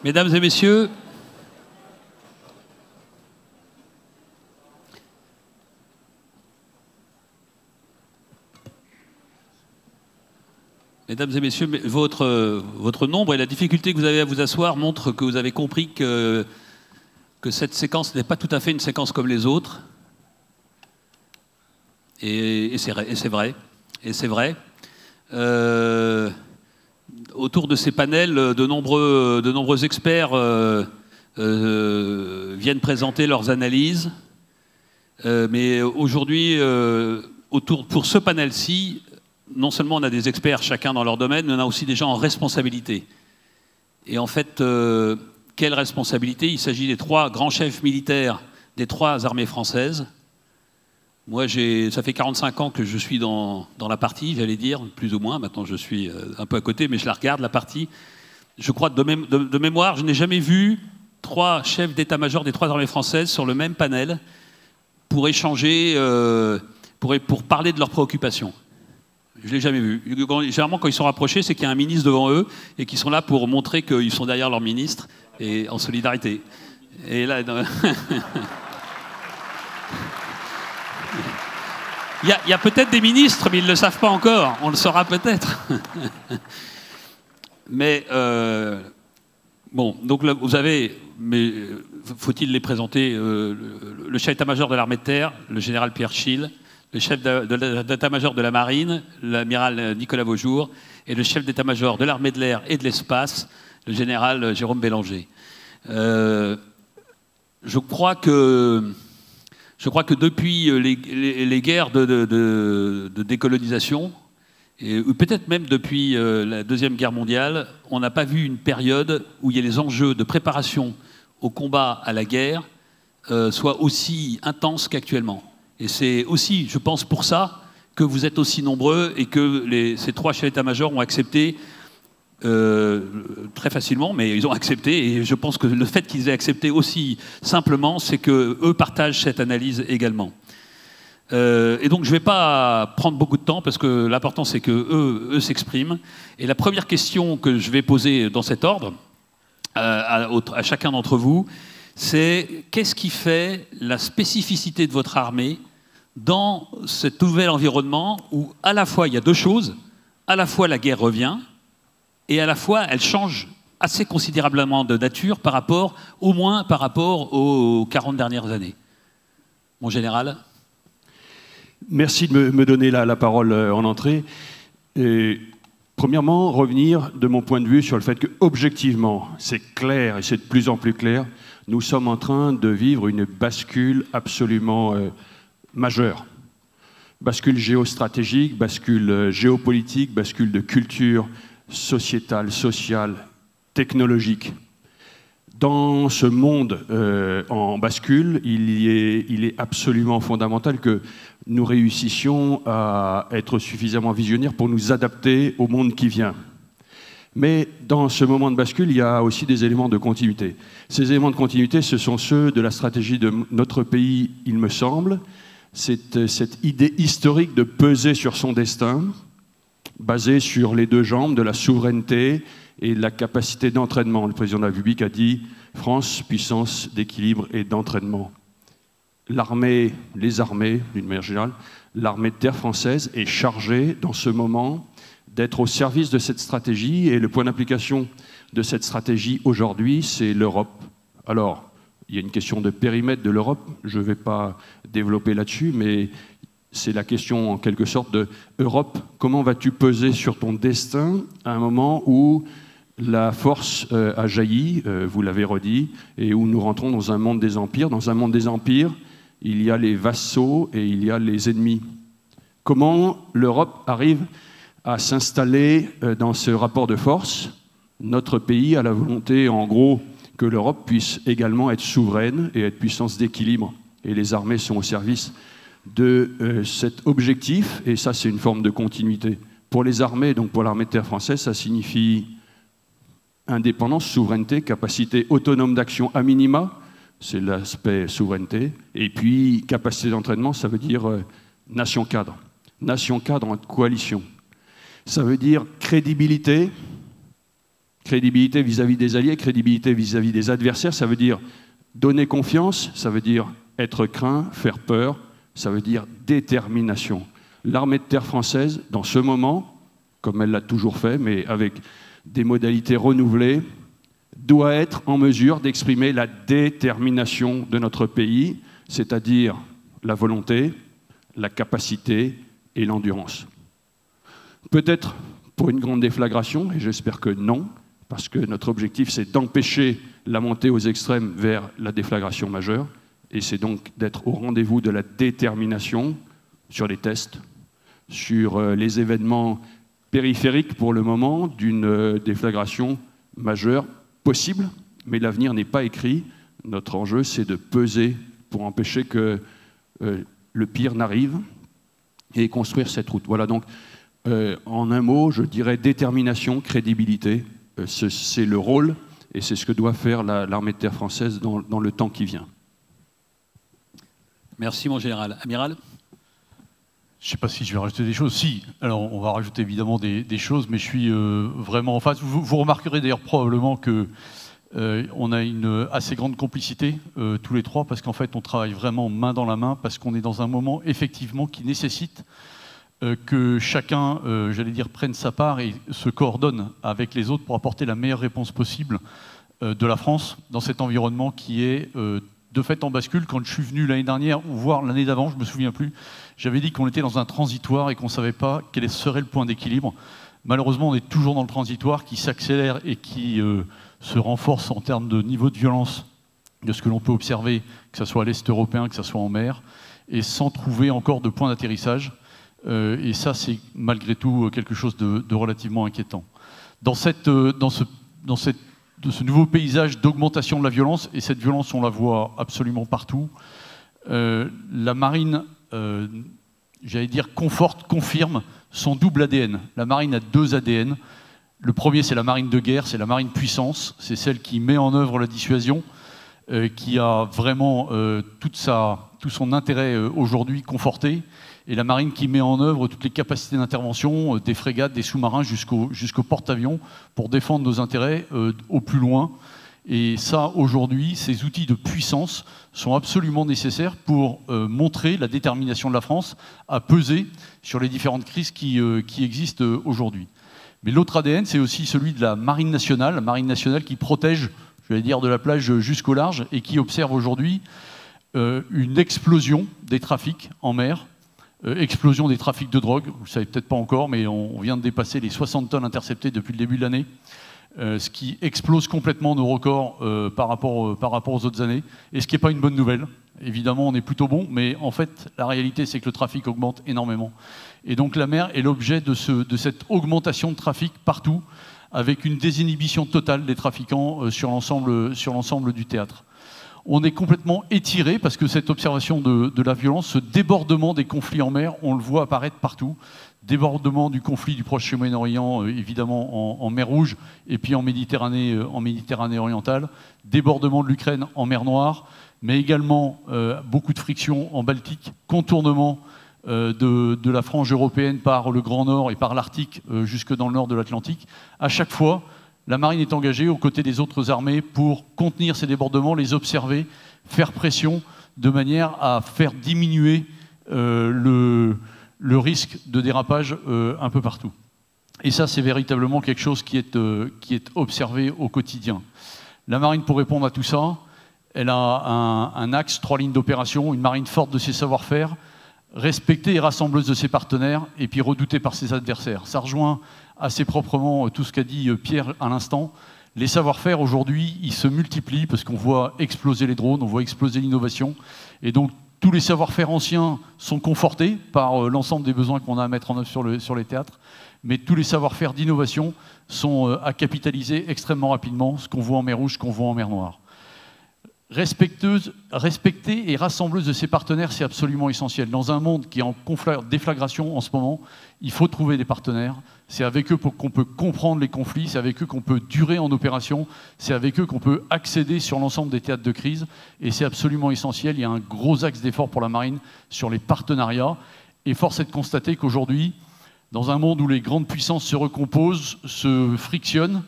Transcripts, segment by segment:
Mesdames et messieurs, votre nombre et la difficulté que vous avez à vous asseoir montrent que vous avez compris que cette séquence n'est pas tout à fait une séquence comme les autres. Et c'est vrai. Autour de ces panels, de nombreux experts viennent présenter leurs analyses. Mais aujourd'hui, pour ce panel-ci, non seulement on a des experts chacun dans leur domaine, mais on a aussi des gens en responsabilité. Et en fait, quelle responsabilité? Il s'agit des 3 grands chefs militaires des 3 armées françaises. Moi, ça fait 45 ans que je suis dans la partie, j'allais dire, plus ou moins. Maintenant, je suis un peu à côté, mais je la regarde, la partie. Je crois, de mémoire, je n'ai jamais vu 3 chefs d'état-major des 3 armées françaises sur le même panel pour échanger, pour parler de leurs préoccupations. Je ne l'ai jamais vu. Généralement, quand ils sont rapprochés, c'est qu'il y a un ministre devant eux et qu'ils sont là pour montrer qu'ils sont derrière leur ministre et en solidarité. Et là... Il y a peut-être des ministres, mais ils ne le savent pas encore. On le saura peut-être. Mais, bon, donc là, vous avez, mais faut-il les présenter, le chef d'état-major de l'armée de terre, le général Pierre Schill, le chef d'état-major de la marine, l'amiral Nicolas Vaujour, et le chef d'état-major de l'armée de l'air et de l'espace, le général Jérôme Bélanger. Je crois que depuis les guerres de décolonisation, et peut-être même depuis la Deuxième Guerre mondiale, on n'a pas vu une période où il y a les enjeux de préparation au combat, à la guerre, soient aussi intenses qu'actuellement. Et c'est aussi, je pense, pour ça que vous êtes aussi nombreux et que ces 3 chefs d'état-major ont accepté très facilement, mais ils ont accepté, et je pense que le fait qu'ils aient accepté aussi simplement, c'est qu'eux partagent cette analyse également. Et donc je ne vais pas prendre beaucoup de temps, parce que l'important c'est qu'eux s'expriment. Et la première question que je vais poser dans cet ordre, à chacun d'entre vous, c'est qu'est-ce qui fait la spécificité de votre armée dans cet nouvel environnement où à la fois il y a 2 choses, à la fois la guerre revient, et à la fois, elle change assez considérablement de nature au moins par rapport aux 40 dernières années. Mon général. Merci de me donner la parole en entrée. Et, premièrement, revenir de mon point de vue sur le fait que, objectivement, c'est clair et c'est de plus en plus clair, nous sommes en train de vivre une bascule absolument majeure. Bascule géostratégique, bascule géopolitique, bascule de culture sociétale, sociale, technologique. Dans ce monde en bascule, il est absolument fondamental que nous réussissions à être suffisamment visionnaires pour nous adapter au monde qui vient. Mais dans ce moment de bascule, il y a aussi des éléments de continuité. Ces éléments de continuité, ce sont ceux de la stratégie de notre pays, il me semble. C'est cette idée historique de peser sur son destin, basée sur les 2 jambes de la souveraineté et de la capacité d'entraînement. Le président de la République a dit « France, puissance d'équilibre et d'entraînement ». L'armée, les armées, d'une manière générale, l'armée de terre française est chargée, dans ce moment, d'être au service de cette stratégie. Et le point d'application de cette stratégie aujourd'hui, c'est l'Europe. Alors, il y a une question de périmètre de l'Europe, je ne vais pas développer là-dessus, mais c'est la question, en quelque sorte, de Europe. Comment vas-tu peser sur ton destin à un moment où la force a jailli, vous l'avez redit, et où nous rentrons dans un monde des empires. Dans un monde des empires, il y a les vassaux et il y a les ennemis. Comment l'Europe arrive à s'installer dans ce rapport de force? Notre pays a la volonté, en gros, que l'Europe puisse également être souveraine et être puissance d'équilibre. Et les armées sont au service de cet objectif, et ça c'est une forme de continuité. Pour les armées, donc pour l'armée de terre française, ça signifie indépendance, souveraineté, capacité autonome d'action à minima, c'est l'aspect souveraineté, et puis capacité d'entraînement, ça veut dire nation cadre en coalition. Ça veut dire crédibilité, Crédibilité vis-à-vis des alliés, crédibilité vis-à-vis des adversaires, ça veut dire donner confiance, ça veut dire être craint, faire peur, ça veut dire détermination. L'armée de terre française, dans ce moment, comme elle l'a toujours fait, mais avec des modalités renouvelées, doit être en mesure d'exprimer la détermination de notre pays, c'est-à-dire la volonté, la capacité et l'endurance. Peut-être pour une grande déflagration, et j'espère que non, parce que notre objectif, c'est d'empêcher la montée aux extrêmes vers la déflagration majeure, et c'est donc d'être au rendez-vous de la détermination sur les tests, sur les événements périphériques pour le moment d'une déflagration majeure possible, mais l'avenir n'est pas écrit. Notre enjeu, c'est de peser pour empêcher que le pire n'arrive et construire cette route. Voilà donc, en un mot, je dirais détermination, crédibilité. C'est le rôle et c'est ce que doit faire l'armée de terre française dans le temps qui vient. Merci, mon général. Amiral ? Je ne sais pas si je vais rajouter des choses. Si, alors on va rajouter évidemment des choses, mais je suis vraiment en face. Vous remarquerez d'ailleurs probablement que on a une assez grande complicité tous les trois, parce qu'en fait on travaille vraiment main dans la main, parce qu'on est dans un moment effectivement qui nécessite que chacun, j'allais dire, prenne sa part et se coordonne avec les autres pour apporter la meilleure réponse possible de la France dans cet environnement qui est de fait en bascule. Quand je suis venu l'année dernière, ou voire l'année d'avant, je ne me souviens plus, j'avais dit qu'on était dans un transitoire et qu'on ne savait pas quel serait le point d'équilibre. Malheureusement, on est toujours dans le transitoire qui s'accélère et qui se renforce en termes de niveau de violence de ce que l'on peut observer, que ce soit à l'Est européen, que ce soit en mer, et sans trouver encore de point d'atterrissage. Et ça, c'est malgré tout quelque chose de relativement inquiétant. Dans ce nouveau paysage d'augmentation de la violence, et cette violence, on la voit absolument partout, la marine, j'allais dire, conforte, confirme son double ADN. La marine a deux ADN. Le premier, c'est la marine de guerre, c'est la marine puissance, c'est celle qui met en œuvre la dissuasion, qui a vraiment tout son intérêt aujourd'hui conforté, et la marine qui met en œuvre toutes les capacités d'intervention, des frégates, des sous-marins jusqu'au porte-avions, pour défendre nos intérêts au plus loin. Et ça, aujourd'hui, ces outils de puissance sont absolument nécessaires pour montrer la détermination de la France à peser sur les différentes crises qui existent aujourd'hui. Mais l'autre ADN, c'est aussi celui de la marine nationale qui protège, je vais dire, de la plage jusqu'au large, et qui observe aujourd'hui une explosion des trafics en mer, explosion des trafics de drogue. Vous ne le savez peut-être pas encore, mais on vient de dépasser les 60 tonnes interceptées depuis le début de l'année, ce qui explose complètement nos records par rapport aux autres années, et ce qui n'est pas une bonne nouvelle. Évidemment, on est plutôt bon, mais en fait, la réalité, c'est que le trafic augmente énormément. Et donc la mer est l'objet de cette augmentation de trafic partout, avec une désinhibition totale des trafiquants sur l'ensemble du théâtre. On est complètement étiré, parce que cette observation de la violence, ce débordement des conflits en mer, on le voit apparaître partout. Débordement du conflit du Proche-Moyen-Orient, évidemment en mer Rouge, et puis en Méditerranée orientale. Débordement de l'Ukraine en mer Noire, mais également beaucoup de frictions en Baltique, contournement de la frange européenne par le Grand Nord et par l'Arctique jusque dans le nord de l'Atlantique. À chaque fois, la marine est engagée aux côtés des autres armées pour contenir ces débordements, les observer, faire pression de manière à faire diminuer le risque de dérapage un peu partout. Et ça, c'est véritablement quelque chose qui est observé au quotidien. La marine, pour répondre à tout ça, elle a un axe, 3 lignes d'opération, une marine forte de ses savoir-faire, respectée et rassembleuse de ses partenaires, et puis redoutée par ses adversaires. Ça rejoint assez proprement tout ce qu'a dit Pierre à l'instant. Les savoir-faire, aujourd'hui, ils se multiplient, parce qu'on voit exploser les drones, on voit exploser l'innovation, et donc tous les savoir-faire anciens sont confortés par l'ensemble des besoins qu'on a à mettre en œuvre sur les théâtres, mais tous les savoir-faire d'innovation sont à capitaliser extrêmement rapidement, ce qu'on voit en mer Rouge, ce qu'on voit en mer Noire. Respecter et rassembleuse de ses partenaires, c'est absolument essentiel. Dans un monde qui est en déflagration en ce moment, il faut trouver des partenaires. C'est avec eux qu'on peut comprendre les conflits, c'est avec eux qu'on peut durer en opération, c'est avec eux qu'on peut accéder sur l'ensemble des théâtres de crise. Et c'est absolument essentiel. Il y a un gros axe d'effort pour la marine sur les partenariats. Et force est de constater qu'aujourd'hui, dans un monde où les grandes puissances se recomposent, se frictionnent,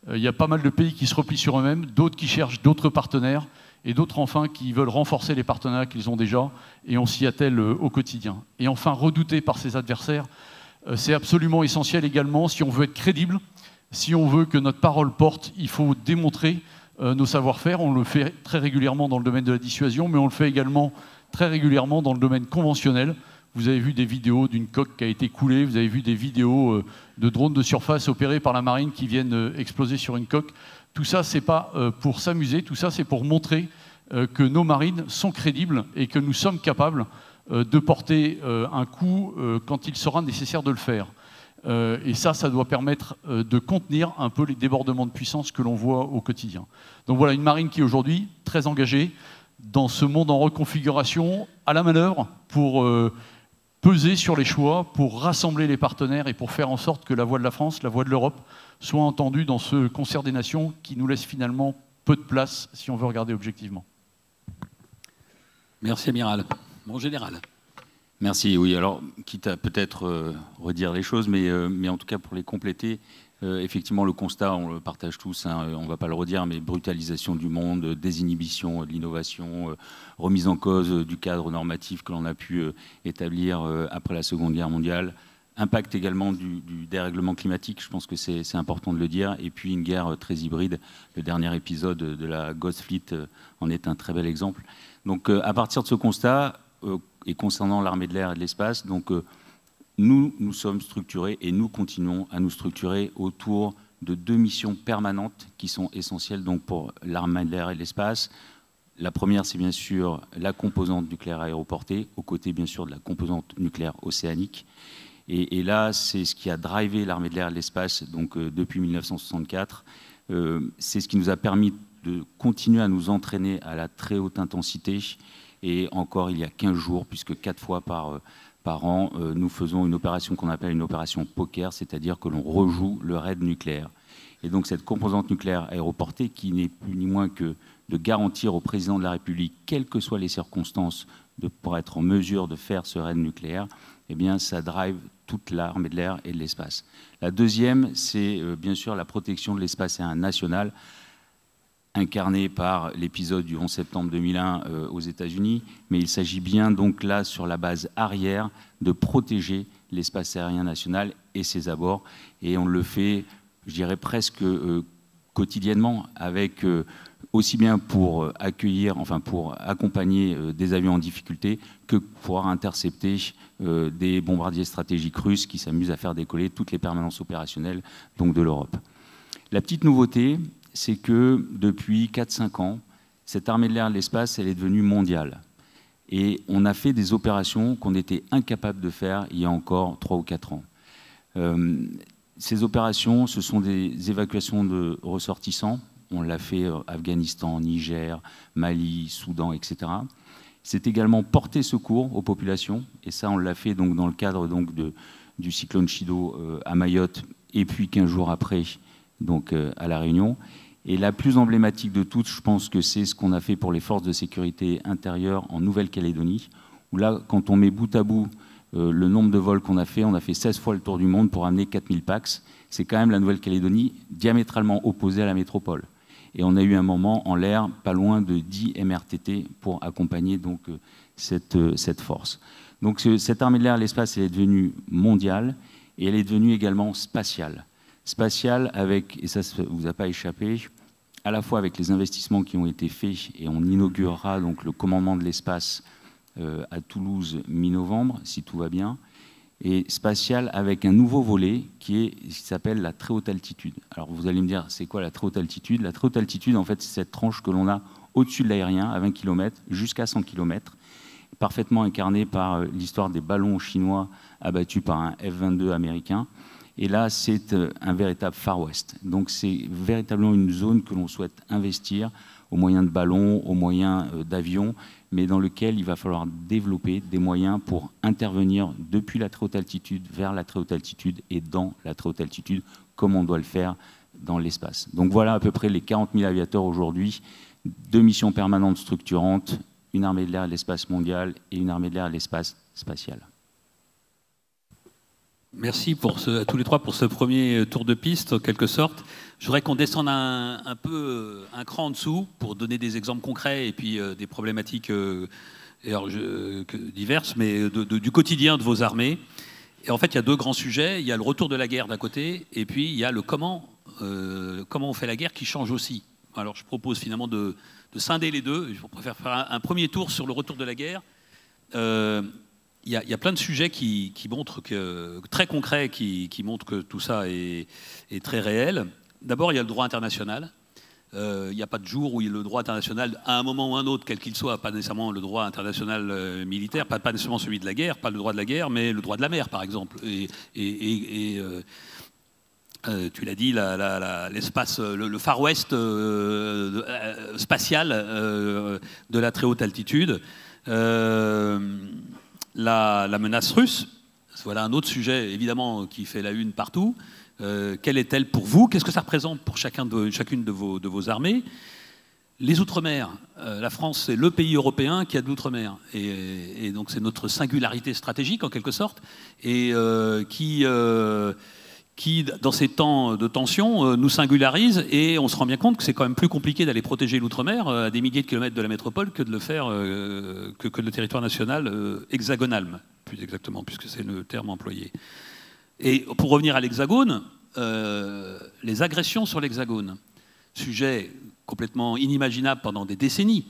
Il y a pas mal de pays qui se replient sur eux-mêmes, d'autres qui cherchent d'autres partenaires, et d'autres enfin qui veulent renforcer les partenariats qu'ils ont déjà, et on s'y attelle au quotidien. Et enfin, redouté par ses adversaires, c'est absolument essentiel également, si on veut être crédible, si on veut que notre parole porte, il faut démontrer nos savoir-faire. On le fait très régulièrement dans le domaine de la dissuasion, mais on le fait également très régulièrement dans le domaine conventionnel. Vous avez vu des vidéos d'une coque qui a été coulée, vous avez vu des vidéos de drones de surface opérés par la marine qui viennent exploser sur une coque. Tout ça, ce n'est pas pour s'amuser, tout ça, c'est pour montrer que nos marines sont crédibles et que nous sommes capables de porter un coup quand il sera nécessaire de le faire. Et ça doit permettre de contenir un peu les débordements de puissance que l'on voit au quotidien. Donc voilà, une marine qui est aujourd'hui très engagée dans ce monde en reconfiguration, à la manœuvre, pour peser sur les choix, pour rassembler les partenaires et pour faire en sorte que la voix de la France, la voix de l'Europe, soit entendue dans ce concert des nations qui nous laisse finalement peu de place si on veut regarder objectivement. Merci, Amiral. Mon général. Merci, oui. Alors, quitte à peut-être redire les choses, mais en tout cas pour les compléter, effectivement, le constat, on le partage tous, hein, on ne va pas le redire, mais brutalisation du monde, désinhibition de l'innovation, remise en cause du cadre normatif que l'on a pu établir après la Seconde Guerre mondiale, impact également du dérèglement climatique, je pense que c'est important de le dire, et puis une guerre très hybride. Le dernier épisode de la Ghost Fleet en est un très bel exemple. Donc, à partir de ce constat, et concernant l'armée de l'air et de l'espace, donc nous sommes structurés et nous continuons à nous structurer autour de 2 missions permanentes qui sont essentielles donc pour l'armée de l'air et de l'espace. La première, c'est bien sûr la composante nucléaire aéroportée, aux côtés bien sûr de la composante nucléaire océanique. Et là, c'est ce qui a drivé l'armée de l'air et de l'espace donc, depuis 1964. C'est ce qui nous a permis de continuer à nous entraîner à la très haute intensité. Et encore il y a 15 jours, puisque 4 fois par an, nous faisons une opération qu'on appelle une opération poker, c'est-à-dire que l'on rejoue le raid nucléaire. Et donc cette composante nucléaire aéroportée, qui n'est plus ni moins que de garantir au président de la République, quelles que soient les circonstances, pour être en mesure de faire ce raid nucléaire, eh bien ça drive toute l'armée de l'air et de l'espace. La deuxième, c'est bien sûr la protection de l'espace aérien national, incarné par l'épisode du 11 septembre 2001 aux États-Unis, mais il s'agit bien donc là, sur la base arrière, de protéger l'espace aérien national et ses abords. Et on le fait, je dirais presque quotidiennement, avec aussi bien pour accueillir, enfin pour accompagner des avions en difficulté, que pour intercepter des bombardiers stratégiques russes qui s'amusent à faire décoller toutes les permanences opérationnelles donc de l'Europe. La petite nouveauté, c'est que depuis 4-5 ans, cette armée de l'air et de l'espace, elle est devenue mondiale. Et on a fait des opérations qu'on était incapable de faire il y a encore 3 ou 4 ans. Ces opérations, ce sont des évacuations de ressortissants. On l'a fait Afghanistan, Niger, Mali, Soudan, etc. C'est également porter secours aux populations. Et ça, on l'a fait donc, dans le cadre donc, du cyclone Chido à Mayotte, et puis 15 jours après, donc à La Réunion. Et la plus emblématique de toutes, je pense que c'est ce qu'on a fait pour les forces de sécurité intérieure en Nouvelle-Calédonie, où là, quand on met bout à bout le nombre de vols qu'on a fait, on a fait 16 fois le tour du monde pour amener 4000 PAX. C'est quand même la Nouvelle-Calédonie diamétralement opposée à la métropole. Et on a eu un moment en l'air pas loin de 10 MRTT pour accompagner donc, cette force. Donc cette armée de l'air et de l'espace, elle est devenue mondiale et elle est devenue également spatiale. Spatiale avec, et ça ne vous a pas échappé, à la fois avec les investissements qui ont été faits, et on inaugurera donc le commandement de l'espace à Toulouse mi-novembre, si tout va bien, et spatiale avec un nouveau volet qui s'appelle la très haute altitude. Alors vous allez me dire, c'est quoi la très haute altitude? La très haute altitude, en fait, c'est cette tranche que l'on a au-dessus de l'aérien, à 20 km, jusqu'à 100 km, parfaitement incarnée par l'histoire des ballons chinois abattus par un F-22 américain. Et là, c'est un véritable Far West. Donc c'est véritablement une zone que l'on souhaite investir au moyen de ballons, au moyen d'avions, mais dans lequel il va falloir développer des moyens pour intervenir depuis la très haute altitude vers la très haute altitude et dans la très haute altitude, comme on doit le faire dans l'espace. Donc voilà à peu près les 40 000 aviateurs aujourd'hui, 2 missions permanentes structurantes, une armée de l'air et de l'espace mondiale et une armée de l'air et de l'espace spatial. Merci à tous les trois pour ce premier tour de piste, en quelque sorte. Je voudrais qu'on descende un peu un cran en dessous pour donner des exemples concrets et puis des problématiques diverses, mais du quotidien de vos armées. Et en fait, il y a deux grands sujets. Il y a le retour de la guerre d'un côté, et puis il y a le comment on fait la guerre qui change aussi. Alors, je propose finalement de scinder les deux. Je préfère faire un premier tour sur le retour de la guerre. Il y a plein de sujets qui montrent très concrets, qui montrent que tout ça est très réel. D'abord, il y a le droit international. Il n'y a pas de jour où le droit international, à un moment ou un autre, quel qu'il soit, pas nécessairement le droit international militaire, pas nécessairement celui de la guerre, pas le droit de la guerre, mais le droit de la mer, par exemple. Tu l'as dit, l'espace, le Far West spatial de la très haute altitude. La menace russe, voilà un autre sujet évidemment qui fait la une partout. Quelle est-elle pour vous? Qu'est-ce que ça représente pour chacune de vos armées? Les Outre-mer, la France, c'est le pays européen qui a de l'Outre-mer. Et donc c'est notre singularité stratégique en quelque sorte, et qui, dans ces temps de tension, nous singularise, et on se rend bien compte que c'est quand même plus compliqué d'aller protéger l'Outre-mer à des milliers de kilomètres de la métropole que de le faire que le territoire national hexagonal, plus exactement, puisque c'est le terme employé. Et pour revenir à l'Hexagone, les agressions sur l'Hexagone, sujet complètement inimaginable pendant des décennies,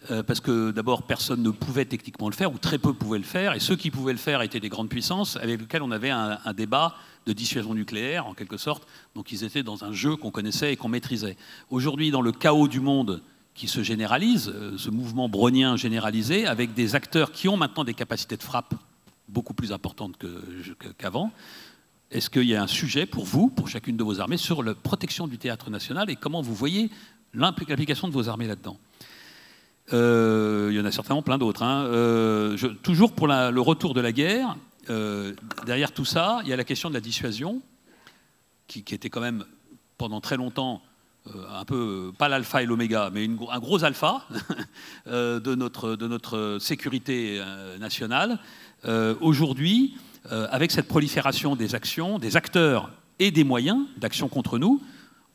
parce que d'abord personne ne pouvait techniquement le faire, ou très peu pouvaient le faire, et ceux qui pouvaient le faire étaient des grandes puissances avec lesquelles on avait un débat de dissuasion nucléaire, en quelque sorte. Donc ils étaient dans un jeu qu'on connaissait et qu'on maîtrisait. Aujourd'hui, dans le chaos du monde qui se généralise, ce mouvement brownien généralisé, avec des acteurs qui ont maintenant des capacités de frappe beaucoup plus importantes qu'avant, est-ce qu'il y a un sujet pour vous, pour chacune de vos armées, sur la protection du théâtre national et comment vous voyez l'implication de vos armées là-dedans? Il y en a certainement plein d'autres. Toujours pour le retour de la guerre, derrière tout ça, il y a la question de la dissuasion, qui était quand même pendant très longtemps un peu, pas l'alpha et l'oméga, mais un gros alpha de notre sécurité nationale. Aujourd'hui, avec cette prolifération des actions, des acteurs et des moyens d'action contre nous,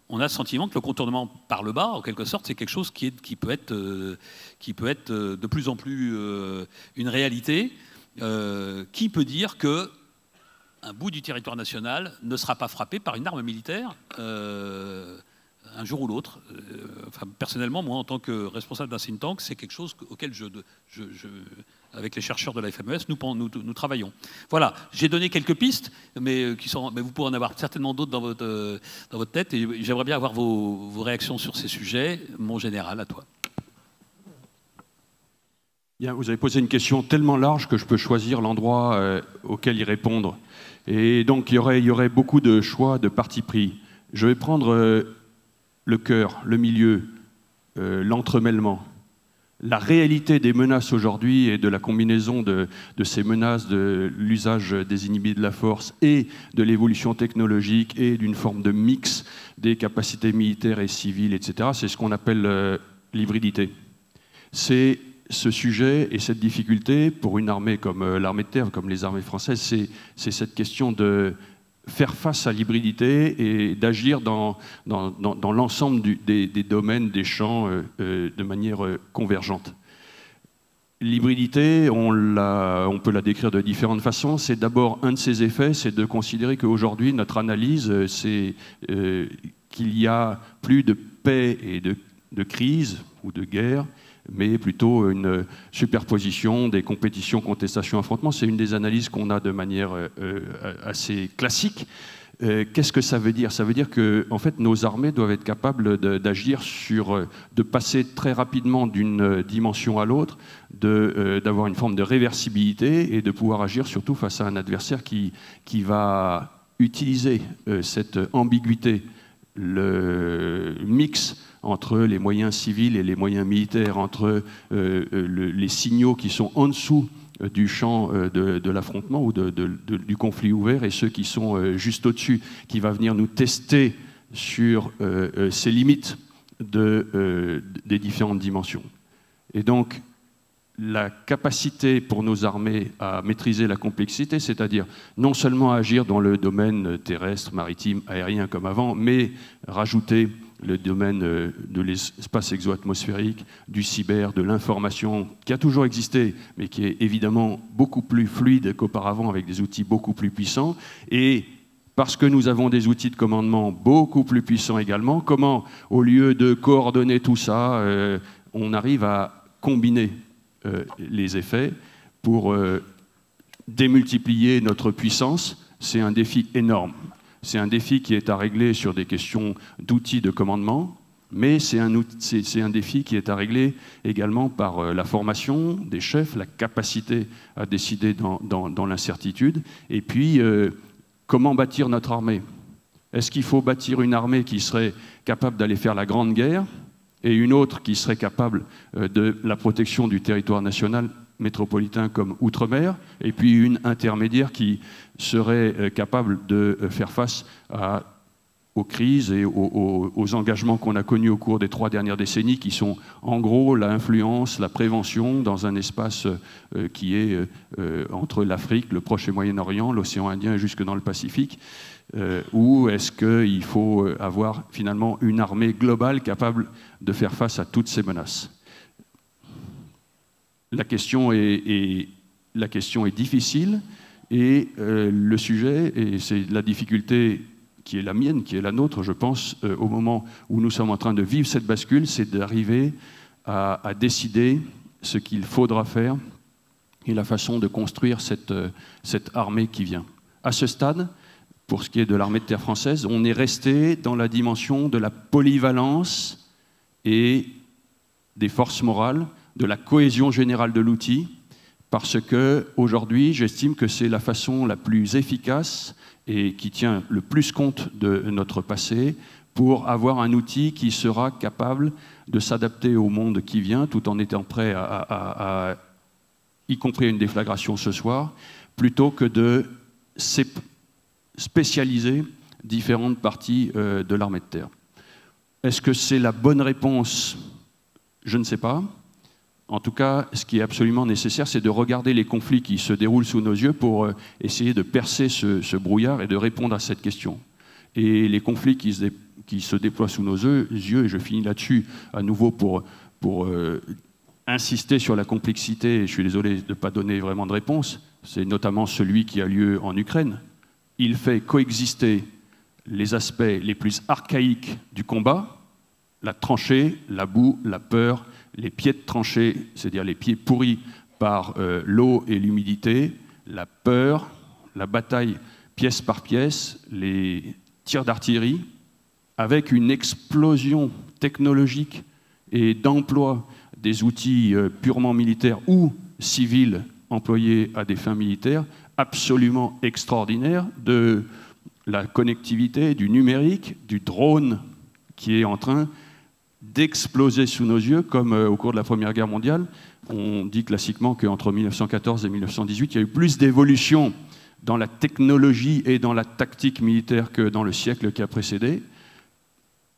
on a le sentiment que le contournement par le bas, en quelque sorte, c'est quelque chose qui peut être de plus en plus une réalité. Qui peut dire qu'un bout du territoire national ne sera pas frappé par une arme militaire un jour ou l'autre? Personnellement, moi, en tant que responsable d'un think tank, c'est quelque chose auquel avec les chercheurs de la FMES, nous travaillons. Voilà, j'ai donné quelques pistes, mais vous pourrez en avoir certainement d'autres dans votre tête, et j'aimerais bien avoir vos réactions sur ces sujets. Mon général, à toi. Bien, vous avez posé une question tellement large que je peux choisir l'endroit auquel y répondre. Et donc, il y aurait beaucoup de choix, de partis pris. Je vais prendre le cœur, le milieu, l'entremêlement. La réalité des menaces aujourd'hui et de la combinaison de ces menaces, de l'usage désinhibé de la force et de l'évolution technologique et d'une forme de mix des capacités militaires et civiles, etc., c'est ce qu'on appelle l'hybridité. C'est ce sujet et cette difficulté pour une armée comme l'armée de terre, comme les armées françaises, c'est cette question de faire face à l'hybridité et d'agir dans l'ensemble des domaines, des champs de manière convergente. L'hybridité, on peut la décrire de différentes façons. C'est d'abord un de ses effets, c'est de considérer qu'aujourd'hui, notre analyse, c'est qu'il y a plus de paix et de crise ou de guerre, mais plutôt une superposition des compétitions, contestations, affrontements. C'est une des analyses qu'on a de manière assez classique. Qu'est-ce que ça veut dire? Ça veut dire que en fait, nos armées doivent être capables d'agir de passer très rapidement d'une dimension à l'autre, d'avoir une forme de réversibilité et de pouvoir agir surtout face à un adversaire qui va utiliser cette ambiguïté, le mix entre les moyens civils et les moyens militaires, entre les signaux qui sont en dessous du champ de l'affrontement ou du conflit ouvert et ceux qui sont juste au-dessus, qui va venir nous tester sur ces limites des différentes dimensions. Et donc, la capacité pour nos armées à maîtriser la complexité, c'est-à-dire non seulement agir dans le domaine terrestre, maritime, aérien comme avant, mais rajouter le domaine de l'espace exo-atmosphérique, du cyber, de l'information, qui a toujours existé, mais qui est évidemment beaucoup plus fluide qu'auparavant, avec des outils beaucoup plus puissants. Et parce que nous avons des outils de commandement beaucoup plus puissants également, comment, au lieu de coordonner tout ça, on arrive à combiner les effets pour démultiplier notre puissance? C'est un défi énorme. C'est un défi qui est à régler sur des questions d'outils de commandement, mais c'est un défi qui est à régler également par la formation des chefs, la capacité à décider dans l'incertitude, et puis comment bâtir notre armée. Est-ce qu'il faut bâtir une armée qui serait capable d'aller faire la grande guerre et une autre qui serait capable de la protection du territoire national métropolitain comme outre-mer, et puis une intermédiaire qui serait capable de faire face aux crises et aux engagements qu'on a connus au cours des 3 dernières décennies, qui sont en gros l'influence, la prévention dans un espace qui est entre l'Afrique, le Proche et Moyen-Orient, l'océan Indien et jusque dans le Pacifique. Ou est-ce qu'il faut avoir finalement une armée globale capable de faire face à toutes ces menaces? La question est difficile, et le sujet, et c'est la difficulté qui est la mienne, qui est la nôtre, je pense, au moment où nous sommes en train de vivre cette bascule, c'est d'arriver à décider ce qu'il faudra faire et la façon de construire cette armée qui vient. À ce stade, pour ce qui est de l'armée de terre française, on est resté dans la dimension de la polyvalence et des forces morales, de la cohésion générale de l'outil, parce que aujourd'hui, j'estime que c'est la façon la plus efficace et qui tient le plus compte de notre passé pour avoir un outil qui sera capable de s'adapter au monde qui vient, tout en étant prêt à y compris à une déflagration ce soir, plutôt que de spécialiser différentes parties de l'armée de terre. Est-ce que c'est la bonne réponse? Je ne sais pas. En tout cas, ce qui est absolument nécessaire, c'est de regarder les conflits qui se déroulent sous nos yeux pour essayer de percer ce brouillard et de répondre à cette question. Et les conflits qui se déploient sous nos yeux, et je finis là-dessus à nouveau pour insister sur la complexité, et je suis désolé de ne pas donner vraiment de réponse, c'est notamment celui qui a lieu en Ukraine. Il fait coexister les aspects les plus archaïques du combat, la tranchée, la boue, la peur, les pieds de tranchée, c'est-à-dire les pieds pourris par l'eau et l'humidité, la peur, la bataille pièce par pièce, les tirs d'artillerie, avec une explosion technologique et d'emploi des outils purement militaires ou civils employés à des fins militaires, absolument extraordinaire, de la connectivité, du numérique, du drone qui est en train d'exploser sous nos yeux, comme au cours de la Première Guerre mondiale. On dit classiquement qu'entre 1914 et 1918, il y a eu plus d'évolution dans la technologie et dans la tactique militaire que dans le siècle qui a précédé.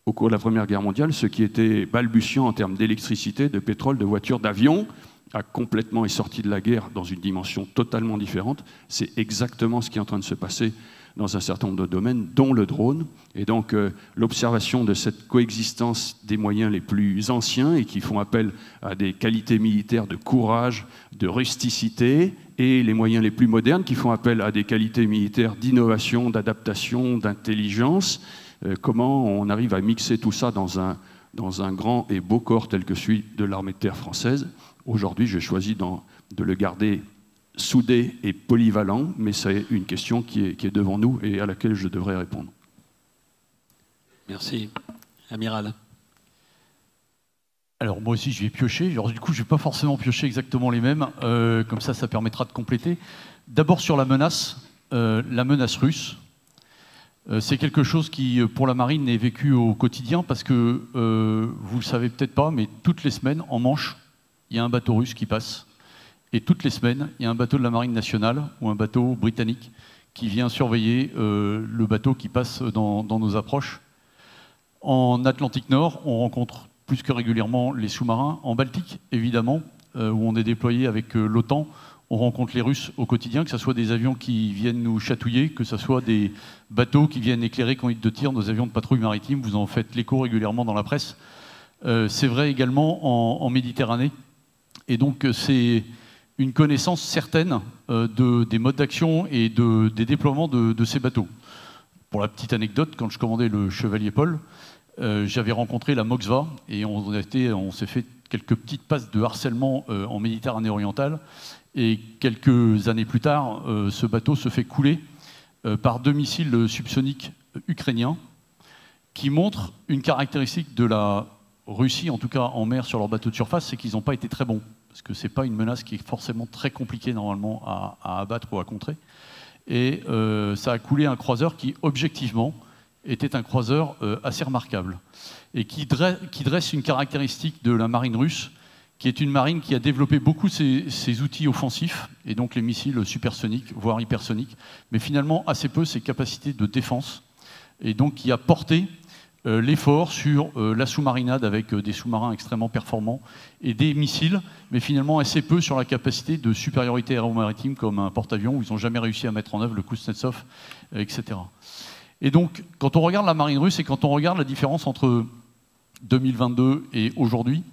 Au cours de la Première Guerre mondiale, ce qui était balbutiant en termes d'électricité, de pétrole, de voitures, d'avions, a complètement est sorti de la guerre dans une dimension totalement différente. C'est exactement ce qui est en train de se passer dans un certain nombre de domaines, dont le drone. Et donc l'observation de cette coexistence des moyens les plus anciens et qui font appel à des qualités militaires de courage, de rusticité, et les moyens les plus modernes qui font appel à des qualités militaires d'innovation, d'adaptation, d'intelligence. Comment on arrive à mixer tout ça dans un grand et beau corps tel que celui de l'armée de terre française. Aujourd'hui, j'ai choisi de le garder soudé et polyvalent, mais c'est une question qui est devant nous et à laquelle je devrais répondre. Merci. Amiral. Alors moi aussi je vais piocher, alors du coup je ne vais pas forcément piocher exactement les mêmes, comme ça permettra de compléter. D'abord sur la menace russe, c'est quelque chose qui pour la marine est vécu au quotidien parce que vous ne le savez peut-être pas, mais toutes les semaines en Manche, il y a un bateau russe qui passe. Et toutes les semaines, il y a un bateau de la Marine nationale ou un bateau britannique qui vient surveiller le bateau qui passe dans nos approches. En Atlantique Nord, on rencontre plus que régulièrement les sous-marins. En Baltique, évidemment, où on est déployé avec l'OTAN, on rencontre les Russes au quotidien, que ce soit des avions qui viennent nous chatouiller, que ce soit des bateaux qui viennent éclairer conduite de tir, nos avions de patrouille maritime, vous en faites l'écho régulièrement dans la presse. C'est vrai également en Méditerranée. Et donc c'est une connaissance certaine des modes d'action et des déploiements de ces bateaux. Pour la petite anecdote, quand je commandais le Chevalier Paul, j'avais rencontré la Moxva et on s'est fait quelques petites passes de harcèlement en Méditerranée orientale. Et quelques années plus tard, ce bateau se fait couler par 2 missiles subsoniques ukrainiens qui montrent une caractéristique de la Russie, en tout cas en mer sur leurs bateaux de surface, c'est qu'ils n'ont pas été très bons. Parce que ce n'est pas une menace qui est forcément très compliquée normalement à abattre ou à contrer. Et ça a coulé un croiseur qui, objectivement, était un croiseur assez remarquable. Et qui dresse une caractéristique de la marine russe, qui est une marine qui a développé beaucoup ses outils offensifs, et donc les missiles supersoniques, voire hypersoniques, mais finalement assez peu ses capacités de défense, et donc qui a porté l'effort sur la sous-marinade avec des sous-marins extrêmement performants et des missiles, mais finalement assez peu sur la capacité de supériorité aéromaritime comme un porte-avions où ils n'ont jamais réussi à mettre en œuvre le Kuznetsov, etc. Et donc, quand on regarde la marine russe et quand on regarde la différence entre 2022 et aujourd'hui,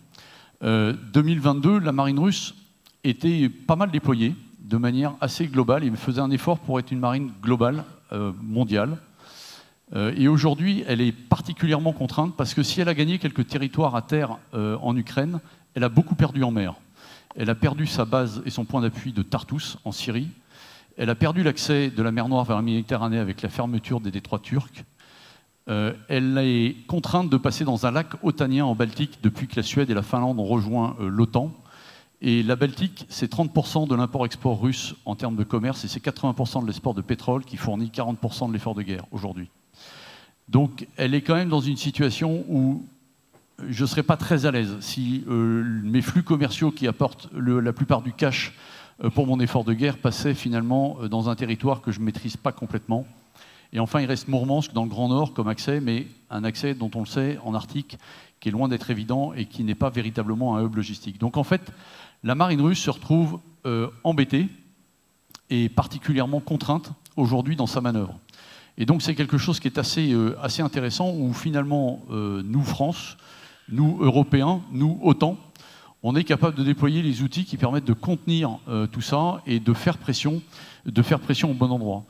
2022, la marine russe était pas mal déployée de manière assez globale et faisait un effort pour être une marine globale, mondiale. Et aujourd'hui, elle est particulièrement contrainte parce que si elle a gagné quelques territoires à terre en Ukraine, elle a beaucoup perdu en mer. Elle a perdu sa base et son point d'appui de Tartus en Syrie. Elle a perdu l'accès de la mer Noire vers la Méditerranée avec la fermeture des détroits turcs. Elle est contrainte de passer dans un lac otanien en Baltique depuis que la Suède et la Finlande ont rejoint l'OTAN. Et la Baltique, c'est 30% de l'import-export russe en termes de commerce et c'est 80% de l'export de pétrole qui fournit 40% de l'effort de guerre aujourd'hui. Donc elle est quand même dans une situation où je ne serais pas très à l'aise si mes flux commerciaux qui apportent la plupart du cash pour mon effort de guerre passaient finalement dans un territoire que je ne maîtrise pas complètement. Et enfin, il reste Mourmansk dans le Grand Nord comme accès, mais un accès dont on le sait en Arctique, qui est loin d'être évident et qui n'est pas véritablement un hub logistique. Donc en fait, la marine russe se retrouve embêtée et particulièrement contrainte aujourd'hui dans sa manœuvre. Et donc c'est quelque chose qui est assez intéressant où finalement nous, France, nous, Européens, nous, OTAN, on est capable de déployer les outils qui permettent de contenir tout ça et de faire pression au bon endroit.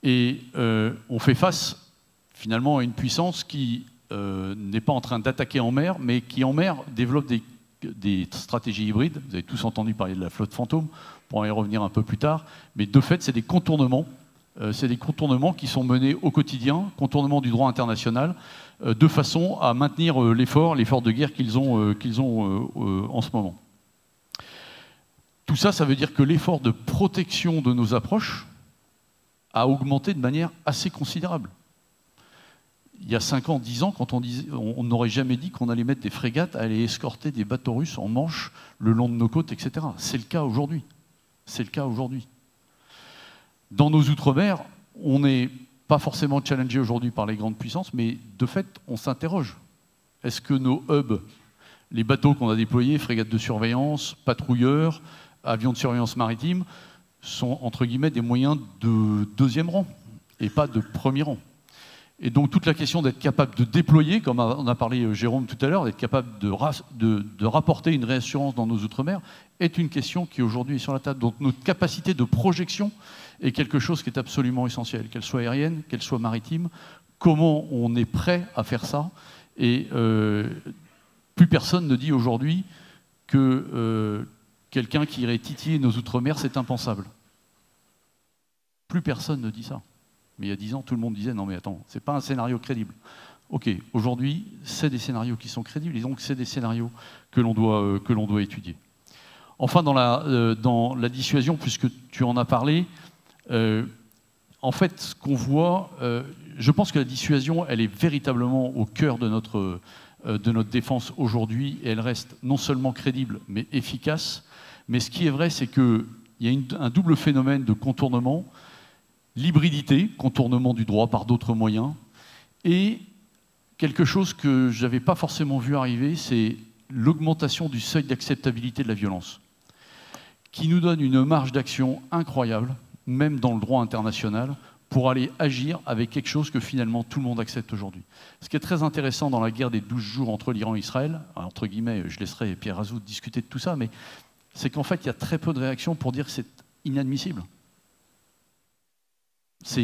Et on fait face finalement à une puissance qui n'est pas en train d'attaquer en mer, mais qui en mer développe des stratégies hybrides. Vous avez tous entendu parler de la flotte fantôme, on pourra y revenir un peu plus tard, mais de fait c'est des contournements. C'est des contournements qui sont menés au quotidien, contournements du droit international, de façon à maintenir l'effort de guerre qu'ils ont en ce moment. Tout ça, ça veut dire que l'effort de protection de nos approches a augmenté de manière assez considérable. Il y a 5 ans, 10 ans, quand on n'aurait jamais dit qu'on allait mettre des frégates à aller escorter des bateaux russes en Manche le long de nos côtes, etc. C'est le cas aujourd'hui. C'est le cas aujourd'hui. Dans nos outre-mer, on n'est pas forcément challengé aujourd'hui par les grandes puissances, mais de fait, on s'interroge. Est-ce que nos hubs, les bateaux qu'on a déployés, frégates de surveillance, patrouilleurs, avions de surveillance maritime, sont entre guillemets des moyens de deuxième rang et pas de premier rang? Et donc toute la question d'être capable de déployer, comme on a parlé Jérôme tout à l'heure, d'être capable de rapporter une réassurance dans nos outre-mer, est une question qui aujourd'hui est sur la table. Donc notre capacité de projection est quelque chose qui est absolument essentiel, qu'elle soit aérienne, qu'elle soit maritime. Comment on est prêt à faire ça? Et plus personne ne dit aujourd'hui que quelqu'un qui irait titiller nos outre-mer, c'est impensable. Plus personne ne dit ça. Mais il y a 10 ans, tout le monde disait « Non mais attends, c'est pas un scénario crédible ». Ok, aujourd'hui, c'est des scénarios qui sont crédibles, et donc c'est des scénarios que l'on doit étudier. Enfin, dans la dissuasion, puisque tu en as parlé, en fait, ce qu'on voit, je pense que la dissuasion, elle est véritablement au cœur de notre défense aujourd'hui, et elle reste non seulement crédible, mais efficace. Mais ce qui est vrai, c'est qu'il y a un double phénomène de contournement, l'hybridité, contournement du droit par d'autres moyens, et quelque chose que je n'avais pas forcément vu arriver, c'est l'augmentation du seuil d'acceptabilité de la violence. qui nous donne une marge d'action incroyable, même dans le droit international, pour aller agir avec quelque chose que finalement tout le monde accepte aujourd'hui. Ce qui est très intéressant dans la guerre des 12 jours entre l'Iran et Israël, entre guillemets, je laisserai Pierre Razout discuter de tout ça, mais c'est qu'en fait, il y a très peu de réactions pour dire que c'est inadmissible. Ça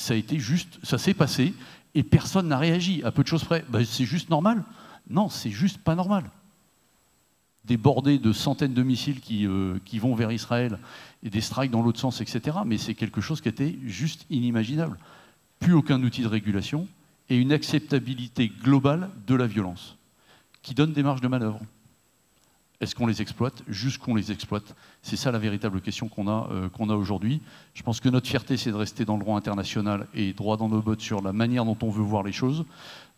a été juste, ça s'est passé, et personne n'a réagi. À peu de choses près, ben, c'est juste normal. Non, c'est juste pas normal. Débordé de centaines de missiles qui vont vers Israël et des strikes dans l'autre sens, etc. Mais c'est quelque chose qui était juste inimaginable. Plus aucun outil de régulation et une acceptabilité globale de la violence qui donne des marges de manœuvre. Est-ce qu'on les exploite? Jusqu'où les exploite? C'est ça la véritable question qu'on a aujourd'hui. Je pense que notre fierté, c'est de rester dans le droit international et droit dans nos bottes sur la manière dont on veut voir les choses.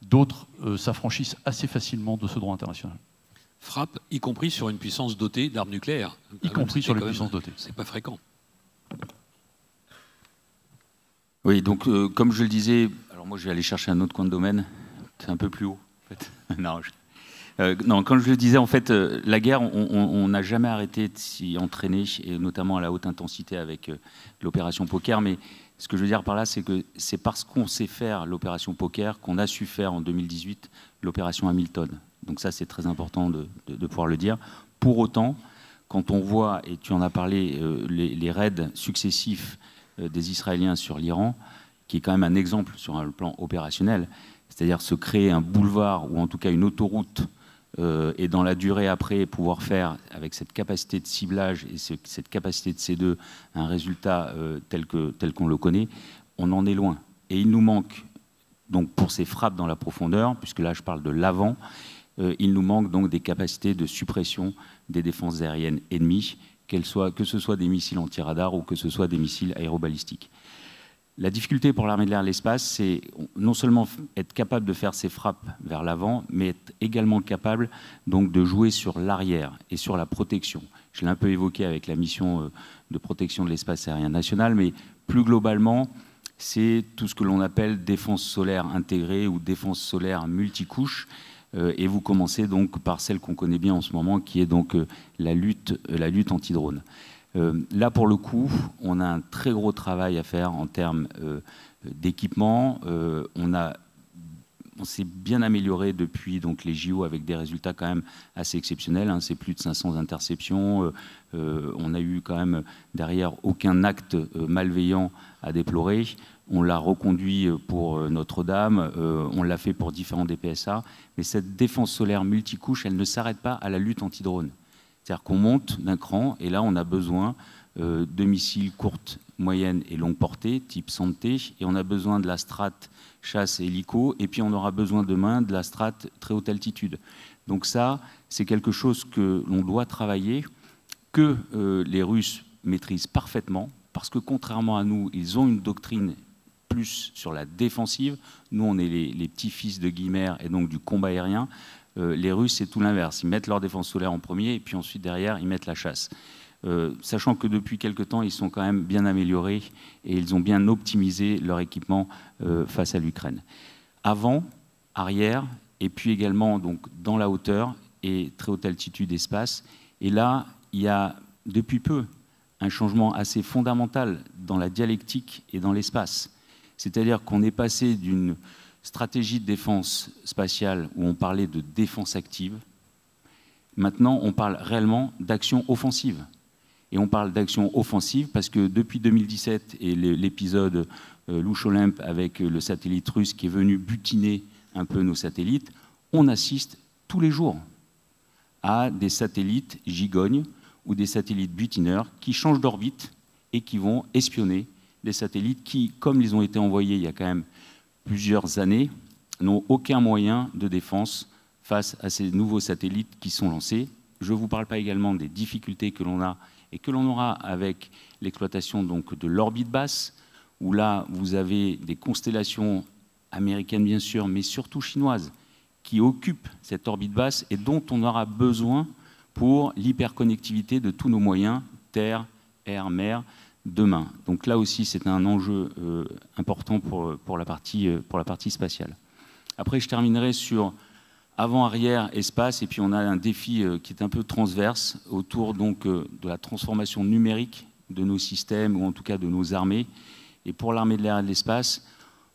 D'autres s'affranchissent assez facilement de ce droit international. Frappe, y compris sur une puissance dotée d'armes nucléaires. Y compris sur les puissances dotées. C'est pas fréquent. Oui, donc comme je le disais, alors moi je vais aller chercher un autre coin de domaine, c'est un peu plus haut en fait. Non, comme je le disais, en fait, la guerre, on n'a jamais arrêté de s'y entraîner, et notamment à la haute intensité avec l'opération Poker. Mais ce que je veux dire par là, c'est que c'est parce qu'on sait faire l'opération Poker qu'on a su faire en 2018 l'opération Hamilton. Donc ça, c'est très important de pouvoir le dire. Pour autant, quand on voit, et tu en as parlé, les raids successifs des Israéliens sur l'Iran, qui est quand même un exemple sur un plan opérationnel, c'est-à-dire se créer un boulevard ou en tout cas une autoroute et dans la durée après pouvoir faire avec cette capacité de ciblage et cette capacité de C2 un résultat tel qu'on le connaît, on en est loin. Et il nous manque, donc pour ces frappes dans la profondeur, puisque là je parle de l'avant, il nous manque donc des capacités de suppression des défenses aériennes ennemies, que ce soit des missiles anti-radar ou que ce soit des missiles aérobalistiques. La difficulté pour l'armée de l'air et de l'espace, c'est non seulement être capable de faire ces frappes vers l'avant, mais être également capable donc, de jouer sur l'arrière et sur la protection. Je l'ai un peu évoqué avec la mission de protection de l'espace aérien national, mais plus globalement, c'est tout ce que l'on appelle défense solaire intégrée ou défense solaire multicouche. Et vous commencez donc par celle qu'on connaît bien en ce moment, qui est donc la lutte anti-drone. Là, pour le coup, on a un très gros travail à faire en termes d'équipement. On s'est bien amélioré depuis donc, les JO avec des résultats quand même assez exceptionnels. Hein. C'est plus de 500 interceptions. On a eu quand même derrière aucun acte malveillant à déplorer. On l'a reconduit pour Notre-Dame. On l'a fait pour différents DPSA. Mais cette défense solaire multicouche, elle ne s'arrête pas à la lutte anti-drone. C'est-à-dire qu'on monte d'un cran, et là, on a besoin de missiles courtes, moyennes et longue portée, type Santé, et on a besoin de la strate chasse et hélico, et puis on aura besoin demain de la strate très haute altitude. Donc ça, c'est quelque chose que l'on doit travailler, que les Russes maîtrisent parfaitement, parce que contrairement à nous, ils ont une doctrine plus sur la défensive. Nous, on est les petits-fils de Guimer et donc du combat aérien. Les Russes, c'est tout l'inverse. Ils mettent leur défense solaire en premier et puis ensuite, derrière, ils mettent la chasse. Sachant que depuis quelque temps, ils sont quand même bien améliorés et ils ont bien optimisé leur équipement face à l'Ukraine. Avant, arrière, et puis également donc, dans la hauteur et très haute altitude espace. Et là, il y a depuis peu un changement assez fondamental dans la dialectique et dans l'espace. C'est-à-dire qu'on est passé d'une stratégie de défense spatiale où on parlait de défense active. Maintenant, on parle réellement d'action offensive. Et on parle d'action offensive parce que depuis 2017 et l'épisode Louche Olympe avec le satellite russe qui est venu butiner un peu nos satellites, on assiste tous les jours à des satellites gigognes ou des satellites butineurs qui changent d'orbite et qui vont espionner des satellites qui, comme ils ont été envoyés il y a quand même plusieurs années, n'ont aucun moyen de défense face à ces nouveaux satellites qui sont lancés. Je ne vous parle pas également des difficultés que l'on a et que l'on aura avec l'exploitation donc de l'orbite basse, où là, vous avez des constellations américaines, bien sûr, mais surtout chinoises, qui occupent cette orbite basse et dont on aura besoin pour l'hyperconnectivité de tous nos moyens, terre, air, mer, demain. Donc là aussi, c'est un enjeu important pour la partie spatiale. Après, je terminerai sur avant, arrière, espace, et puis on a un défi qui est un peu transverse autour donc, de la transformation numérique de nos systèmes, ou en tout cas de nos armées. Et pour l'armée de l'air et de l'espace,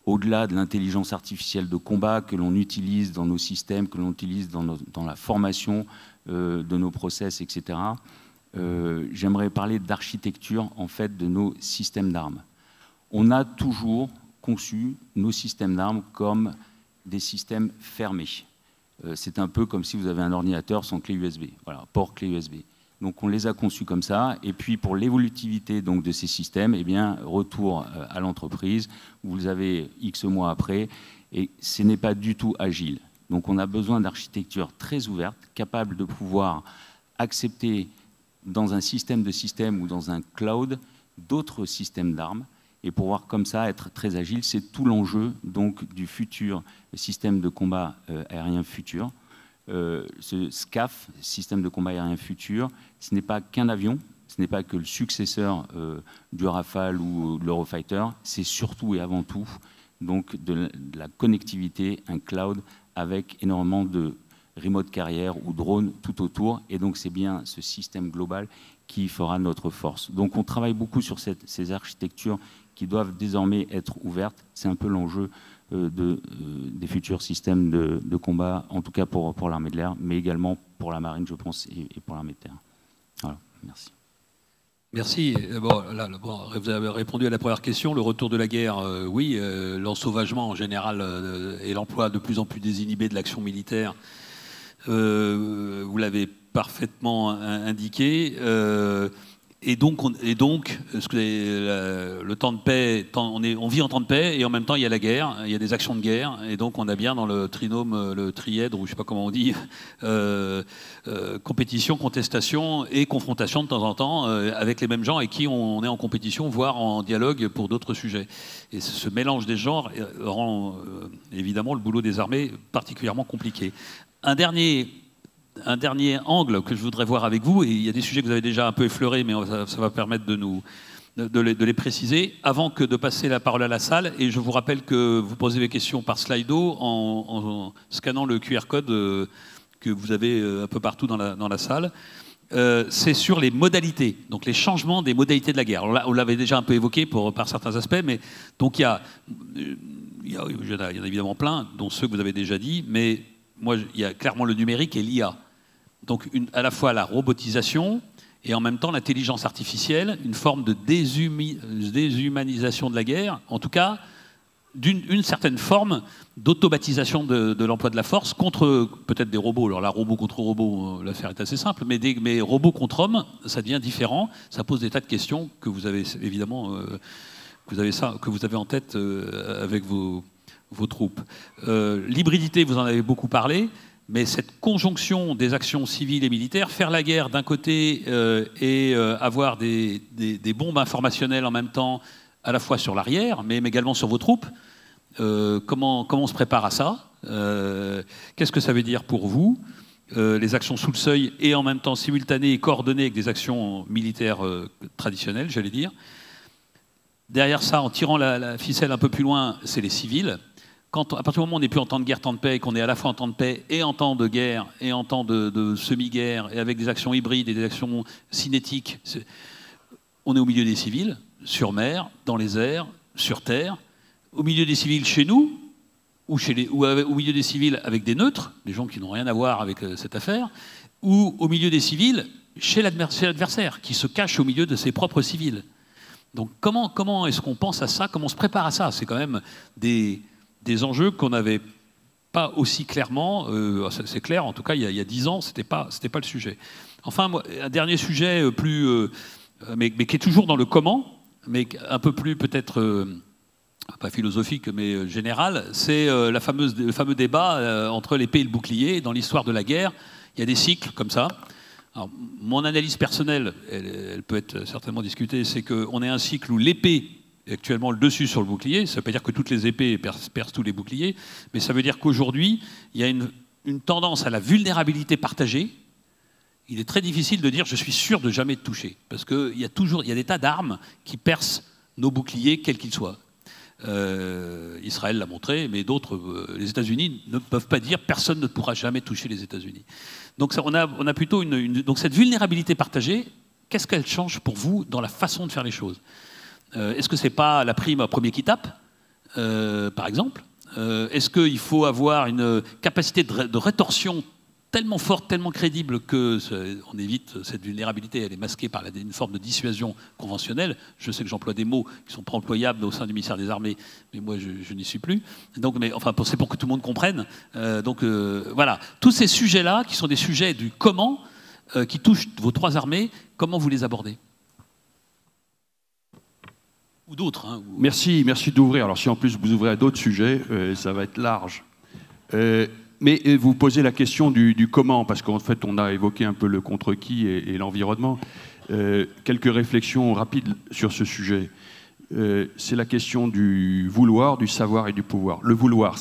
au-delà de l'intelligence artificielle de combat que l'on utilise dans nos systèmes, que l'on utilise dans la formation de nos process, etc., j'aimerais parler d'architecture en fait, de nos systèmes d'armes. On a toujours conçu nos systèmes d'armes comme des systèmes fermés. C'est un peu comme si vous avez un ordinateur sans clé USB, voilà, port clé USB. Donc on les a conçus comme ça, et puis pour l'évolutivité donc, de ces systèmes, eh bien, retour à l'entreprise, vous les avez X mois après, et ce n'est pas du tout agile. Donc on a besoin d'architecture très ouverte, capable de pouvoir accepter dans un système de systèmes ou dans un cloud d'autres systèmes d'armes, et pouvoir comme ça être très agile. C'est tout l'enjeu donc du futur système de combat aérien futur. Ce SCAF, système de combat aérien futur, ce n'est pas qu'un avion, ce n'est pas que le successeur du Rafale ou de l'Eurofighter, c'est surtout et avant tout donc de la connectivité, un cloud avec énormément de remote carrière ou drones tout autour, et donc c'est bien ce système global qui fera notre force. Donc on travaille beaucoup sur ces architectures qui doivent désormais être ouvertes. C'est un peu l'enjeu des futurs systèmes de combat, en tout cas pour l'armée de l'air, mais également pour la marine, je pense, et pour l'armée de terre. Voilà, merci. Merci. Bon, là, vous avez répondu à la première question. Le retour de la guerre, oui. L'ensauvagement en général et l'emploi de plus en plus désinhibé de l'action militaire, vous l'avez parfaitement indiqué. Et donc, le temps de paix, on vit en temps de paix, et en même temps il y a la guerre, il y a des actions de guerre, et donc on a bien dans le trinôme, le trièdre, ou je ne sais pas comment on dit, compétition, contestation et confrontation de temps en temps avec les mêmes gens avec qui on est en compétition, voire en dialogue pour d'autres sujets. Et ce mélange des genres rend évidemment le boulot des armées particulièrement compliqué. Un dernier angle que je voudrais voir avec vous, et il y a des sujets que vous avez déjà un peu effleurés, mais ça va permettre de les préciser, avant que de passer la parole à la salle. Et je vous rappelle que vous posez les questions par Slido en scannant le QR code que vous avez un peu partout dans la salle. C'est sur les modalités, donc les changements des modalités de la guerre. Alors là, on l'avait déjà un peu évoqué par certains aspects, mais donc il y en a évidemment plein, dont ceux que vous avez déjà dit, mais moi, il y a clairement le numérique et l'IA. Donc, à la fois la robotisation et en même temps l'intelligence artificielle, une forme de déshumanisation de la guerre, en tout cas, d'une certaine forme d'automatisation de l'emploi de la force contre peut-être des robots. Alors là, robot contre robot, l'affaire est assez simple, mais robots contre hommes, ça devient différent. Ça pose des tas de questions que vous avez évidemment que vous avez en tête avec vos troupes. L'hybridité, vous en avez beaucoup parlé, mais cette conjonction des actions civiles et militaires, faire la guerre d'un côté et avoir des bombes informationnelles en même temps, à la fois sur l'arrière, mais également sur vos troupes, comment on se prépare à ça? Qu'est-ce que ça veut dire pour vous? Les actions sous le seuil et en même temps simultanées et coordonnées avec des actions militaires traditionnelles, j'allais dire. Derrière ça, en tirant la ficelle un peu plus loin, c'est les civils. À partir du moment où on n'est plus en temps de guerre, temps de paix, et qu'on est à la fois en temps de paix et en temps de guerre et en temps de semi-guerre, et avec des actions hybrides et des actions cinétiques, on est au milieu des civils, sur mer, dans les airs, sur terre, au milieu des civils chez nous, ou au milieu des civils avec des neutres, des gens qui n'ont rien à voir avec cette affaire, ou au milieu des civils chez l'adversaire, qui se cache au milieu de ses propres civils. Donc comment est-ce qu'on pense à ça? Comment on se prépare à ça? C'est quand même des enjeux qu'on n'avait pas aussi clairement, c'est clair, en tout cas il y a 10 ans, c'était pas le sujet. Enfin, un dernier sujet mais qui est toujours dans le comment, mais un peu plus peut-être, pas philosophique, mais général, c'est le fameux débat entre l'épée et le bouclier. Dans l'histoire de la guerre, il y a des cycles comme ça. Alors, mon analyse personnelle, elle peut être certainement discutée, c'est qu'on est un cycle où l'épée actuellement le dessus sur le bouclier. Ça ne veut pas dire que toutes les épées percent tous les boucliers, mais ça veut dire qu'aujourd'hui, il y a une tendance à la vulnérabilité partagée. Il est très difficile de dire « je suis sûr de jamais te toucher », parce qu'il y a des tas d'armes qui percent nos boucliers, quels qu'ils soient. Israël l'a montré, mais d'autres, les États-Unis ne peuvent pas dire personne ne pourra jamais toucher les États-Unis. Donc on a plutôt donc cette vulnérabilité partagée. Qu'est-ce qu'elle change pour vous dans la façon de faire les choses? Est-ce que c'est pas la prime à premier qui tape, par exemple? Est-ce qu'il faut avoir une capacité de rétorsion tellement forte, tellement crédible qu'on évite cette vulnérabilité, elle est masquée par une forme de dissuasion conventionnelle. Je sais que j'emploie des mots qui ne sont pas employables au sein du ministère des Armées, mais moi je n'y suis plus. Donc, c'est pour que tout le monde comprenne. Voilà, tous ces sujets-là, qui sont des sujets du comment, qui touchent vos trois armées, comment vous les abordez? Ou d'autres. Hein, ou... Merci d'ouvrir. Alors si en plus vous ouvrez à d'autres sujets, ça va être large. Mais vous posez la question du comment, parce qu'en fait, on a évoqué un peu le contre-qui et l'environnement. Quelques réflexions rapides sur ce sujet. C'est la question du vouloir, du savoir et du pouvoir. Le vouloir,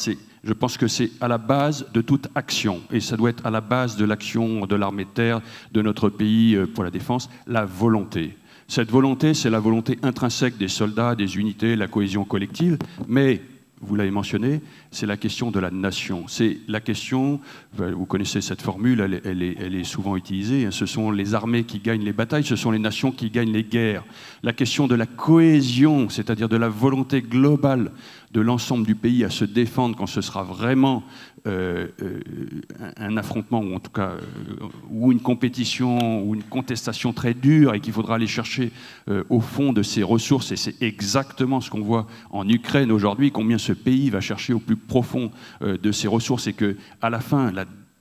je pense que c'est à la base de toute action, et ça doit être à la base de l'action de l'armée de terre, de notre pays pour la défense, la volonté. Cette volonté, c'est la volonté intrinsèque des soldats, des unités, la cohésion collective, mais... vous l'avez mentionné, c'est la question de la nation. C'est la question, vous connaissez cette formule, elle est souvent utilisée, ce sont les armées qui gagnent les batailles, ce sont les nations qui gagnent les guerres. La question de la cohésion, c'est-à-dire de la volonté globale de l'ensemble du pays à se défendre quand ce sera vraiment un affrontement, ou en tout cas ou une compétition, ou une contestation très dure, et qu'il faudra aller chercher au fond de ses ressources, et c'est exactement ce qu'on voit en Ukraine aujourd'hui, combien ce pays va chercher au plus profond de ses ressources, et qu'à la fin,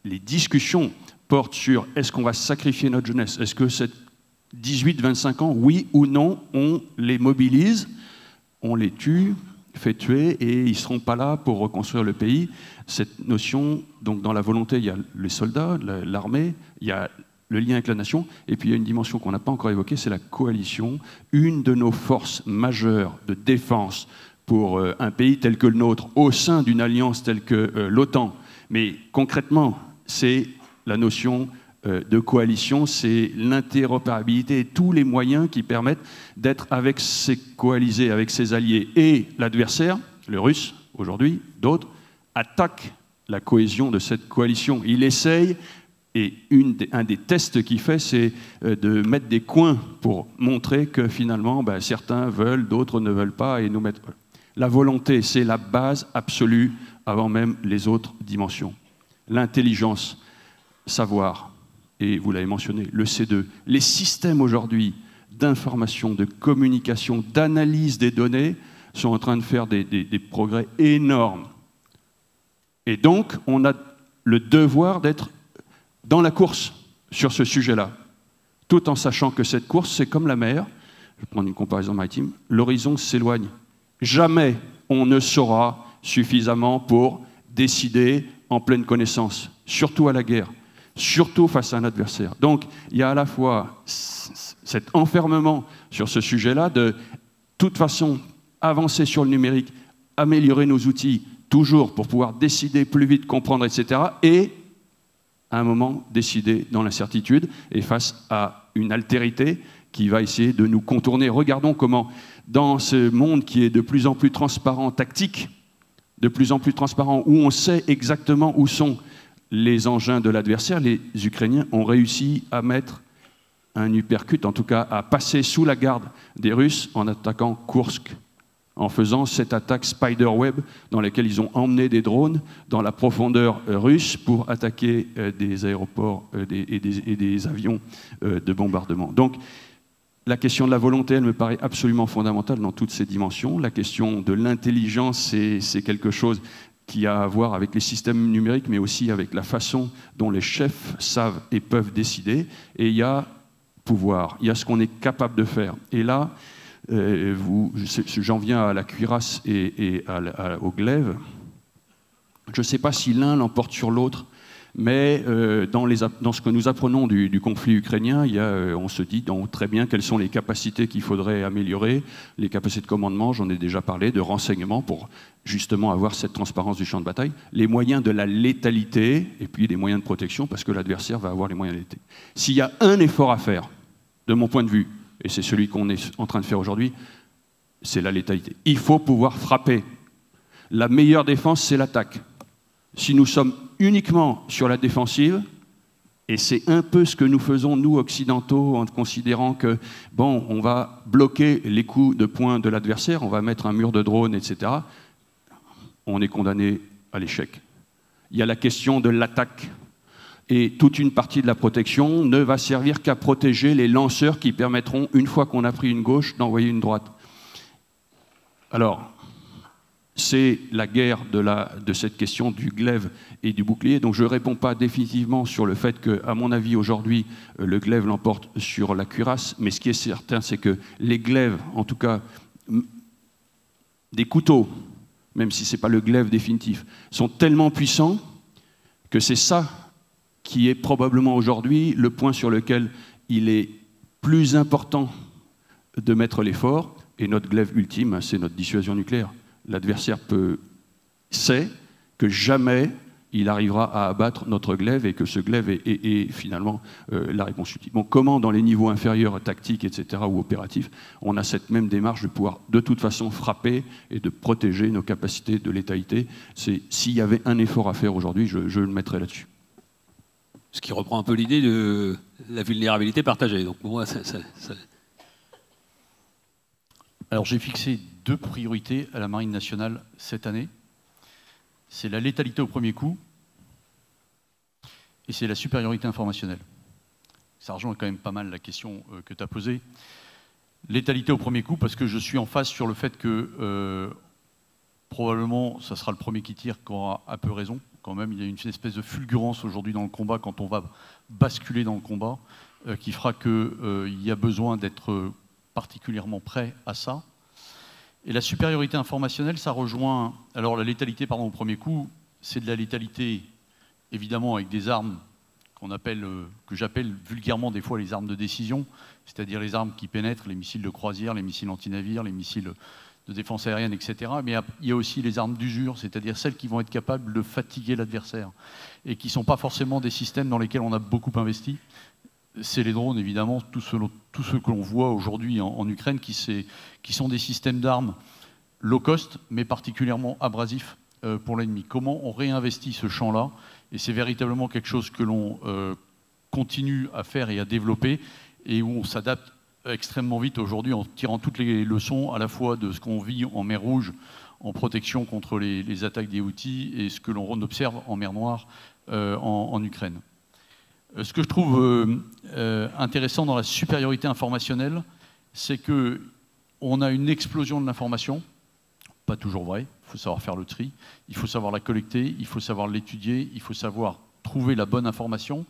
les discussions portent sur est-ce qu'on va sacrifier notre jeunesse, est-ce que cette 18-25 ans, oui ou non, on les mobilise, on les tue, fait tuer, et ils ne seront pas là pour reconstruire le pays. Cette notion, donc dans la volonté, il y a les soldats, l'armée, il y a le lien avec la nation, et puis il y a une dimension qu'on n'a pas encore évoquée, c'est la coalition, une de nos forces majeures de défense pour un pays tel que le nôtre, au sein d'une alliance telle que l'OTAN. Mais concrètement, c'est la notion de coalition, c'est l'interopérabilité et tous les moyens qui permettent d'être avec ses coalisés, avec ses alliés. Et l'adversaire, le russe, aujourd'hui, d'autres, attaque la cohésion de cette coalition. Il essaye, et un des tests qu'il fait, c'est de mettre des coins pour montrer que finalement, certains veulent, d'autres ne veulent pas, et nous mettre... La volonté, c'est la base absolue avant même les autres dimensions. L'intelligence, savoir, et vous l'avez mentionné, le C2. Les systèmes aujourd'hui d'information, de communication, d'analyse des données sont en train de faire des progrès énormes. Et donc, on a le devoir d'être dans la course sur ce sujet-là, tout en sachant que cette course, c'est comme la mer. Je vais prendre une comparaison maritime. L'horizon s'éloigne. Jamais on ne saura suffisamment pour décider en pleine connaissance, surtout à la guerre, surtout face à un adversaire. Donc, il y a à la fois cet enfermement sur ce sujet-là, de toute façon avancer sur le numérique, améliorer nos outils, toujours pour pouvoir décider plus vite, comprendre, etc. Et, à un moment, décider dans l'incertitude et face à une altérité qui va essayer de nous contourner. Regardons comment, dans ce monde qui est de plus en plus transparent, tactique, de plus en plus transparent, où on sait exactement où sont les engins de l'adversaire, les Ukrainiens ont réussi à mettre un uppercut, en tout cas à passer sous la garde des Russes en attaquant Koursk, en faisant cette attaque Spiderweb dans laquelle ils ont emmené des drones dans la profondeur russe pour attaquer des aéroports et des avions de bombardement. Donc, la question de la volonté, elle me paraît absolument fondamentale dans toutes ces dimensions. La question de l'intelligence, c'est quelque chose qui a à voir avec les systèmes numériques, mais aussi avec la façon dont les chefs savent et peuvent décider. Et il y a pouvoir, il y a ce qu'on est capable de faire. Et là, j'en viens à la cuirasse et au glaive. Je ne sais pas si l'un l'emporte sur l'autre, mais dans ce que nous apprenons du conflit ukrainien, on se dit très bien quelles sont les capacités qu'il faudrait améliorer, les capacités de commandement, j'en ai déjà parlé, de renseignement pour justement avoir cette transparence du champ de bataille, les moyens de la létalité et puis les moyens de protection parce que l'adversaire va avoir les moyens de létalité. S'il y a un effort à faire, de mon point de vue, et c'est celui qu'on est en train de faire aujourd'hui, c'est la létalité. Il faut pouvoir frapper. La meilleure défense, c'est l'attaque. Si nous sommes uniquement sur la défensive, et c'est un peu ce que nous faisons, nous, occidentaux, en considérant que, bon, on va bloquer les coups de poing de l'adversaire, on va mettre un mur de drones, etc., on est condamné à l'échec. Il y a la question de l'attaque. Et toute une partie de la protection ne va servir qu'à protéger les lanceurs qui permettront, une fois qu'on a pris une gauche, d'envoyer une droite. Alors, c'est la guerre de cette question du glaive et du bouclier. Donc je ne réponds pas définitivement sur le fait que, à mon avis, aujourd'hui, le glaive l'emporte sur la cuirasse. Mais ce qui est certain, c'est que les glaives, en tout cas des couteaux, même si ce n'est pas le glaive définitif, sont tellement puissants que c'est ça qui est probablement aujourd'hui le point sur lequel il est plus important de mettre l'effort. Et notre glaive ultime, c'est notre dissuasion nucléaire. L'adversaire sait que jamais il arrivera à abattre notre glaive et que ce glaive est finalement la réponse ultime. Bon, comment, dans les niveaux inférieurs, tactiques, etc., ou opératifs, on a cette même démarche de pouvoir de toute façon frapper et de protéger nos capacités de létalité. S'il y avait un effort à faire aujourd'hui, je le mettrais là-dessus. Ce qui reprend un peu l'idée de la vulnérabilité partagée. Donc pour moi, Alors j'ai fixé 2 priorités à la Marine nationale cette année. C'est la létalité au premier coup et c'est la supériorité informationnelle. Ça rejoint quand même pas mal la question que tu as posée. Létalité au premier coup parce que je suis en phase sur le fait que probablement ça sera le premier qui tire qui aura un peu raison. Quand même, il y a une espèce de fulgurance aujourd'hui dans le combat quand on va basculer dans le combat qui fera qu'il y a besoin d'être particulièrement prêt à ça. Et la supériorité informationnelle, ça rejoint... Alors la létalité, pardon, au premier coup, c'est de la létalité, évidemment, avec des armes que j'appelle vulgairement des fois les armes de décision, c'est-à-dire les armes qui pénètrent, les missiles de croisière, les missiles anti-navires, les missiles de défense aérienne, etc. Mais il y a aussi les armes d'usure, c'est-à-dire celles qui vont être capables de fatiguer l'adversaire et qui ne sont pas forcément des systèmes dans lesquels on a beaucoup investi. C'est les drones, évidemment, tous ceux que l'on voit aujourd'hui en Ukraine, qui sont des systèmes d'armes low cost, mais particulièrement abrasifs pour l'ennemi. Comment on réinvestit ce champ-là? Et c'est véritablement quelque chose que l'on continue à faire et à développer, et où on s'adapte extrêmement vite aujourd'hui en tirant toutes les leçons, à la fois de ce qu'on vit en mer Rouge, en protection contre les attaques des Houthis, et ce que l'on observe en mer Noire en Ukraine. Ce que je trouve intéressant dans la supériorité informationnelle, c'est qu'on a une explosion de l'information, pas toujours vrai, il faut savoir faire le tri, il faut savoir la collecter, il faut savoir l'étudier, il faut savoir trouver la bonne information.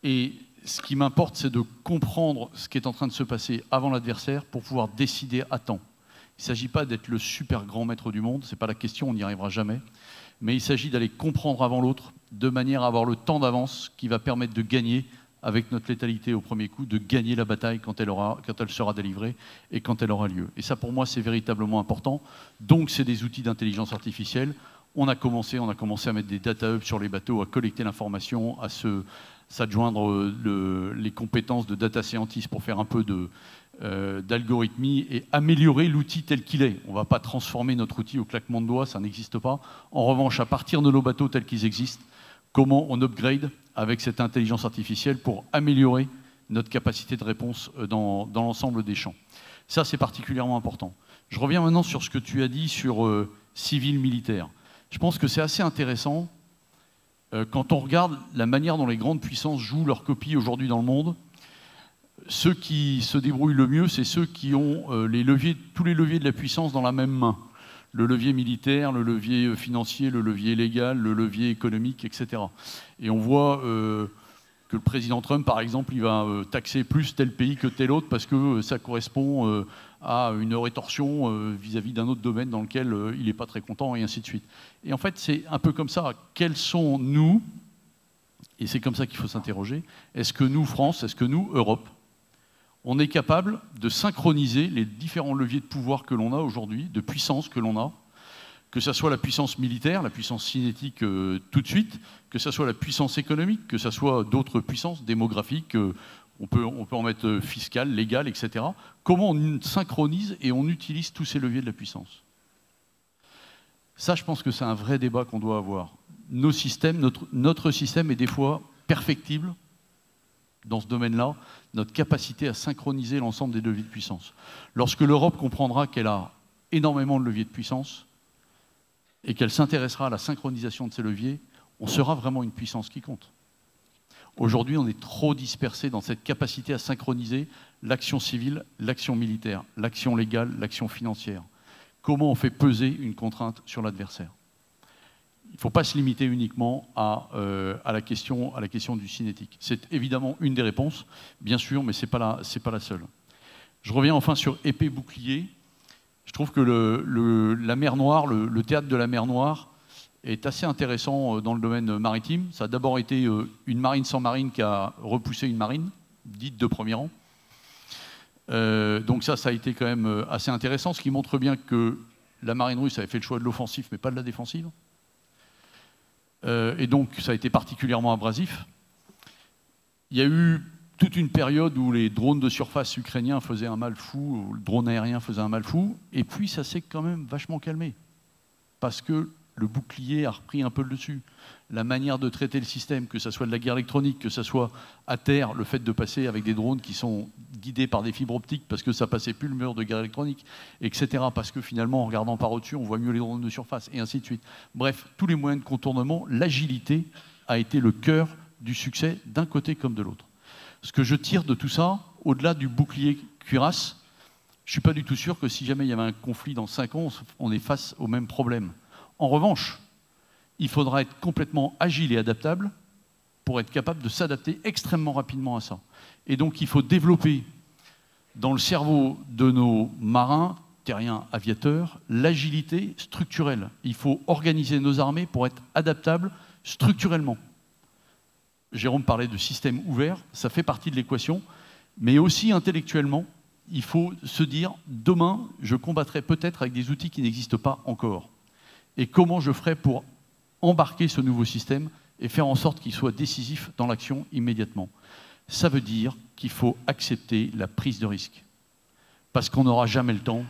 Et ce qui m'importe, c'est de comprendre ce qui est en train de se passer avant l'adversaire pour pouvoir décider à temps. Il ne s'agit pas d'être le super grand maître du monde, ce n'est pas la question, on n'y arrivera jamais. Mais il s'agit d'aller comprendre avant l'autre, de manière à avoir le temps d'avance qui va permettre de gagner, avec notre létalité au premier coup, de gagner la bataille quand elle sera délivrée et quand elle aura lieu. Et ça, pour moi, c'est véritablement important. Donc, c'est des outils d'intelligence artificielle. On a commencé à mettre des data hubs sur les bateaux, à collecter l'information, à s'adjoindre les compétences de data scientist pour faire un peu d'algorithmie et améliorer l'outil tel qu'il est. On ne va pas transformer notre outil au claquement de doigts, ça n'existe pas. En revanche, à partir de nos bateaux tels qu'ils existent, comment on upgrade avec cette intelligence artificielle pour améliorer notre capacité de réponse dans l'ensemble des champs. Ça, c'est particulièrement important. Je reviens maintenant sur ce que tu as dit sur civil-militaire. Je pense que c'est assez intéressant quand on regarde la manière dont les grandes puissances jouent leur copie aujourd'hui dans le monde. Ceux qui se débrouillent le mieux, c'est ceux qui ont tous les leviers de la puissance dans la même main. Le levier militaire, le levier financier, le levier légal, le levier économique, etc. Et on voit que le président Trump, par exemple, il va taxer plus tel pays que tel autre parce que ça correspond à une rétorsion vis-à-vis d'un autre domaine dans lequel il n'est pas très content, et ainsi de suite. Et en fait, c'est un peu comme ça. Quels sont nous, et c'est comme ça qu'il faut s'interroger, est-ce que nous, France, est-ce que nous, Europe, on est capable de synchroniser les différents leviers de pouvoir que l'on a aujourd'hui, de puissance que l'on a, que ce soit la puissance militaire, la puissance cinétique tout de suite, que ce soit la puissance économique, que ce soit d'autres puissances démographiques. On peut en mettre fiscal, légal, etc. Comment on synchronise et on utilise tous ces leviers de la puissance? Ça, je pense que c'est un vrai débat qu'on doit avoir. Nos systèmes, notre système est des fois perfectible dans ce domaine-là, notre capacité à synchroniser l'ensemble des leviers de puissance. Lorsque l'Europe comprendra qu'elle a énormément de leviers de puissance et qu'elle s'intéressera à la synchronisation de ces leviers, on sera vraiment une puissance qui compte. Aujourd'hui, on est trop dispersé dans cette capacité à synchroniser l'action civile, l'action militaire, l'action légale, l'action financière. Comment on fait peser une contrainte sur l'adversaire? Il ne faut pas se limiter uniquement à la question du cinétique. C'est évidemment une des réponses, bien sûr, mais ce n'est pas la seule. Je reviens enfin sur épée bouclier. Je trouve que la mer Noire, le théâtre de la mer Noire, est assez intéressant dans le domaine maritime. Ça a d'abord été une marine sans marine qui a repoussé une marine, dite de premier rang. Donc ça a été quand même assez intéressant, ce qui montre bien que la marine russe avait fait le choix de l'offensif, mais pas de la défensive. Et donc ça a été particulièrement abrasif. Il y a eu toute une période où les drones de surface ukrainiens faisaient un mal fou, où le drone aérien faisait un mal fou, et puis ça s'est quand même vachement calmé, parce que le bouclier a repris un peu le dessus. La manière de traiter le système, que ce soit de la guerre électronique, que ce soit à terre, le fait de passer avec des drones qui sont guidés par des fibres optiques parce que ça passait plus le mur de guerre électronique, etc. Parce que finalement, en regardant par au-dessus, on voit mieux les drones de surface, et ainsi de suite. Bref, tous les moyens de contournement, l'agilité a été le cœur du succès d'un côté comme de l'autre. Ce que je tire de tout ça, au-delà du bouclier cuirasse, je ne suis pas du tout sûr que si jamais il y avait un conflit dans 5 ans, on est face au même problème. En revanche, il faudra être complètement agile et adaptable pour être capable de s'adapter extrêmement rapidement à ça. Et donc, il faut développer dans le cerveau de nos marins, terriens, aviateurs, l'agilité structurelle. Il faut organiser nos armées pour être adaptables structurellement. Jérôme parlait de système ouvert, ça fait partie de l'équation, mais aussi intellectuellement, il faut se dire, demain, je combattrai peut-être avec des outils qui n'existent pas encore. Et comment je ferai pour embarquer ce nouveau système et faire en sorte qu'il soit décisif dans l'action immédiatement. Ça veut dire qu'il faut accepter la prise de risque. Parce qu'on n'aura jamais le temps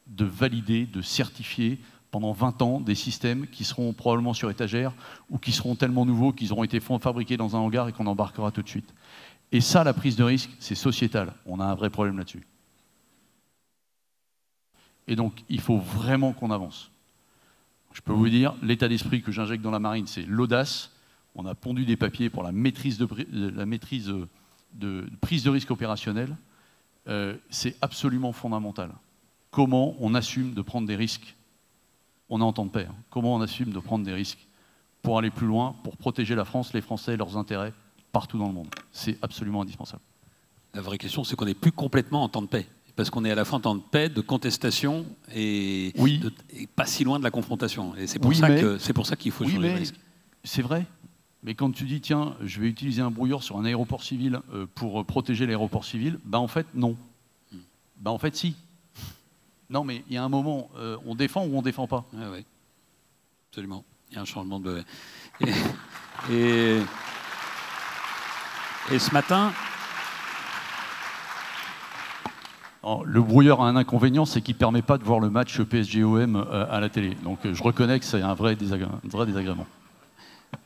de valider, de certifier pendant 20 ans des systèmes qui seront probablement sur étagère ou qui seront tellement nouveaux qu'ils auront été fabriqués dans un hangar et qu'on embarquera tout de suite. Et ça, la prise de risque, c'est sociétal. On a un vrai problème là-dessus. Et donc, il faut vraiment qu'on avance. Je peux vous dire, l'état d'esprit que j'injecte dans la marine, c'est l'audace. On a pondu des papiers pour la maîtrise de prise de risque opérationnelle. C'est absolument fondamental. Comment on assume de prendre des risques? On est en temps de paix. Comment on assume de prendre des risques pour aller plus loin, pour protéger la France, les Français et leurs intérêts partout dans le monde? C'est absolument indispensable. La vraie question, c'est qu'on n'est plus complètement en temps de paix. Parce qu'on est à la fois en temps de paix, de contestation et, oui. Et pas si loin de la confrontation. Et c'est pour, ça qu'il faut changer le risque. C'est vrai. Mais quand tu dis, tiens, je vais utiliser un brouilleur sur un aéroport civil pour protéger l'aéroport civil, ben en fait, non. Ben en fait, si. Non, mais il y a un moment, on défend ou on ne défend pas. Ah oui, absolument. Il y a un changement de... Et ce matin... Le brouilleur a un inconvénient, c'est qu'il ne permet pas de voir le match PSG-OM à la télé. Donc je reconnais que c'est un vrai désagrément.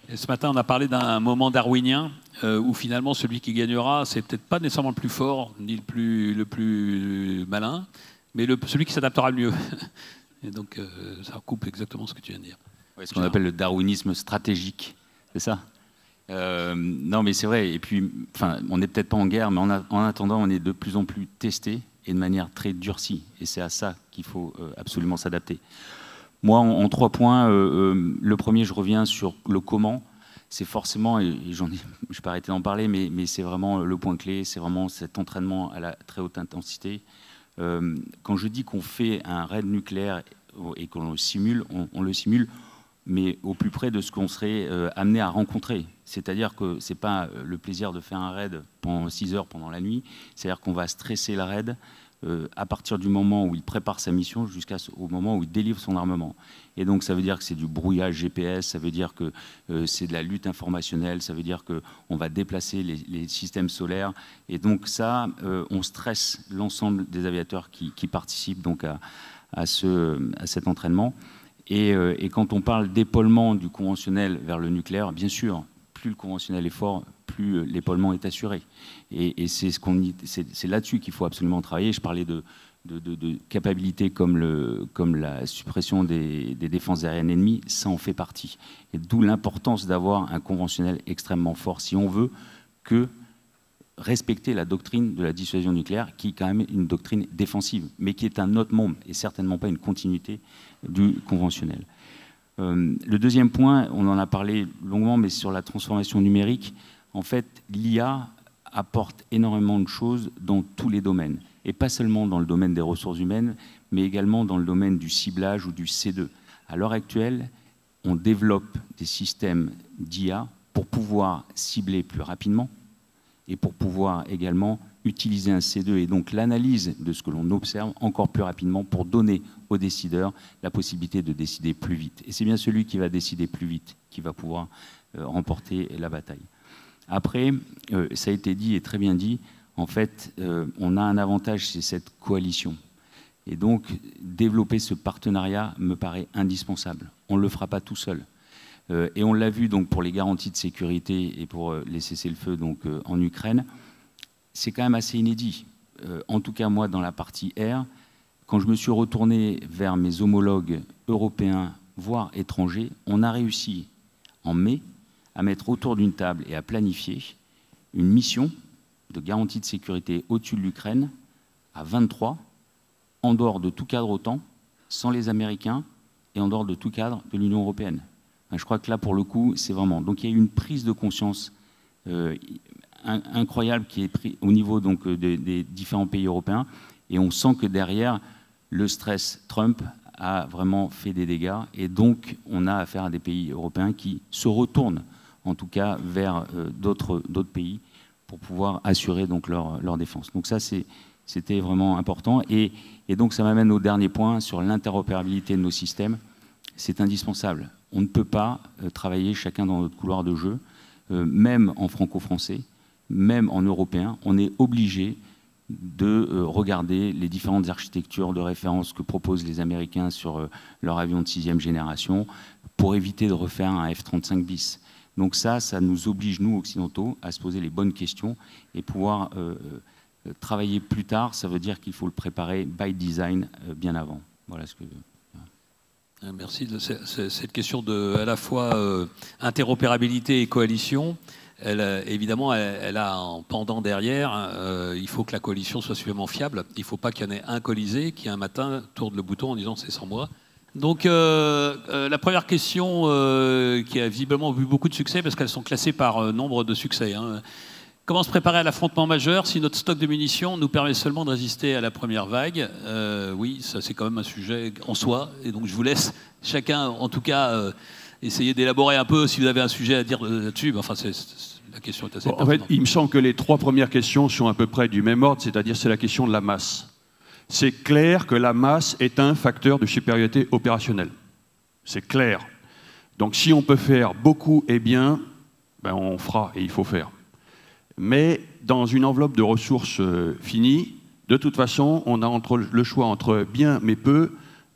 Et ce matin, on a parlé d'un moment darwinien où finalement celui qui gagnera, c'est peut-être pas nécessairement le plus fort ni le plus malin, mais celui qui s'adaptera le mieux. Et donc ça recoupe exactement ce que tu viens de dire. Ouais, ce qu'on appelle le darwinisme stratégique, c'est ça? Non, mais c'est vrai. Et puis, on n'est peut-être pas en guerre, mais en attendant, on est de plus en plus testé et de manière très durcie. Et c'est à ça qu'il faut absolument s'adapter. Moi, en 3 points, le premier, je reviens sur le comment. C'est forcément, et je ne vais pas arrêter d'en parler, mais c'est vraiment le point clé, c'est vraiment cet entraînement à la très haute intensité. Quand je dis qu'on fait un raid nucléaire et qu'on le simule, on le simule, mais au plus près de ce qu'on serait amené à rencontrer. C'est-à-dire que ce n'est pas le plaisir de faire un raid pendant 6 heures pendant la nuit, c'est-à-dire qu'on va stresser le raid à partir du moment où il prépare sa mission jusqu'au moment où il délivre son armement. Et donc ça veut dire que c'est du brouillage GPS, ça veut dire que c'est de la lutte informationnelle, ça veut dire qu'on va déplacer les systèmes solaires. Et donc ça, on stresse l'ensemble des aviateurs qui participent donc à cet entraînement. Et quand on parle d'épaulement du conventionnel vers le nucléaire, bien sûr, plus le conventionnel est fort, plus l'épaulement est assuré. Et c'est là-dessus qu'il faut absolument travailler. Je parlais de capacités comme la suppression des défenses aériennes ennemies, ça en fait partie. Et d'où l'importance d'avoir un conventionnel extrêmement fort si on veut respecter la doctrine de la dissuasion nucléaire, qui est quand même une doctrine défensive, mais qui est un autre monde et certainement pas une continuité du conventionnel. Le deuxième point, on en a parlé longuement, mais sur la transformation numérique, en fait, l'IA apporte énormément de choses dans tous les domaines, et pas seulement dans le domaine des ressources humaines, mais également dans le domaine du ciblage ou du C2. À l'heure actuelle, on développe des systèmes d'IA pour pouvoir cibler plus rapidement et pour pouvoir également utiliser un C2 et donc l'analyse de ce que l'on observe encore plus rapidement pour donner aux décideurs la possibilité de décider plus vite. Et c'est bien celui qui va décider plus vite qui va pouvoir remporter la bataille. Après, ça a été dit et très bien dit, en fait, on a un avantage, c'est cette coalition. Et donc, développer ce partenariat me paraît indispensable. On ne le fera pas tout seul. Et on l'a vu donc pour les garanties de sécurité et pour les cessez-le-feu donc en Ukraine, c'est quand même assez inédit. En tout cas, moi, dans la partie air, quand je me suis retourné vers mes homologues européens, voire étrangers, on a réussi en mai à mettre autour d'une table et à planifier une mission de garantie de sécurité au-dessus de l'Ukraine à 23, en dehors de tout cadre OTAN, sans les Américains et en dehors de tout cadre de l'Union européenne. Je crois que là, pour le coup, c'est vraiment... Donc il y a eu une prise de conscience incroyable qui est prise au niveau donc, des différents pays européens. Et on sent que derrière, le stress Trump a vraiment fait des dégâts. Et donc, on a affaire à des pays européens qui se retournent, en tout cas, vers d'autres pays pour pouvoir assurer donc, leur défense. Donc ça, c'était vraiment important. Et donc, ça m'amène au dernier point sur l'interopérabilité de nos systèmes. C'est indispensable. On ne peut pas travailler chacun dans notre couloir de jeu, même en franco-français, même en européen. On est obligé de regarder les différentes architectures de référence que proposent les Américains sur leur avion de 6e génération pour éviter de refaire un F-35 bis. Donc ça nous oblige, nous, occidentaux, à se poser les bonnes questions et pouvoir travailler plus tard. Ça veut dire qu'il faut le préparer by design bien avant. Voilà ce que... Merci. Cette question de à la fois interopérabilité et coalition, évidemment, elle a un pendant derrière. Il faut que la coalition soit suffisamment fiable. Il ne faut pas qu'il y en ait un colisé qui, un matin, tourne le bouton en disant « c'est sans moi ». Donc, la première question qui a visiblement eu beaucoup de succès, parce qu'elles sont classées par nombre de succès. Hein. Comment se préparer à l'affrontement majeur si notre stock de munitions nous permet seulement de résister à la première vague? Oui, ça c'est quand même un sujet en soi. Et donc je vous laisse chacun, en tout cas, essayer d'élaborer un peu si vous avez un sujet à dire là-dessus. Enfin, la question est assez pertinente. En fait, il me semble que les trois premières questions sont à peu près du même ordre, c'est-à-dire c'est la question de la masse. C'est clair que la masse est un facteur de supériorité opérationnelle. C'est clair. Donc si on peut faire beaucoup et bien, ben on fera et il faut faire. Mais dans une enveloppe de ressources finies, de toute façon, on a le choix entre bien mais peu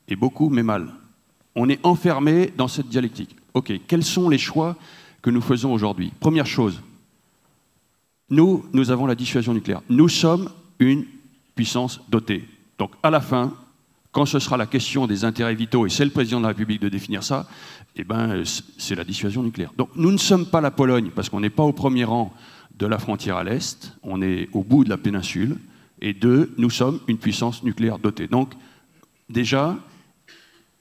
et beaucoup mais mal. On est enfermé dans cette dialectique. OK, quels sont les choix que nous faisons aujourd'hui? Première chose, nous avons la dissuasion nucléaire. Nous sommes une puissance dotée. Donc à la fin, quand ce sera la question des intérêts vitaux, et c'est le président de la République de définir ça, eh ben, c'est la dissuasion nucléaire. Donc nous ne sommes pas la Pologne, parce qu'on n'est pas au premier rang de la frontière à l'Est, on est au bout de la péninsule, et deux, nous sommes une puissance nucléaire dotée. Donc, déjà,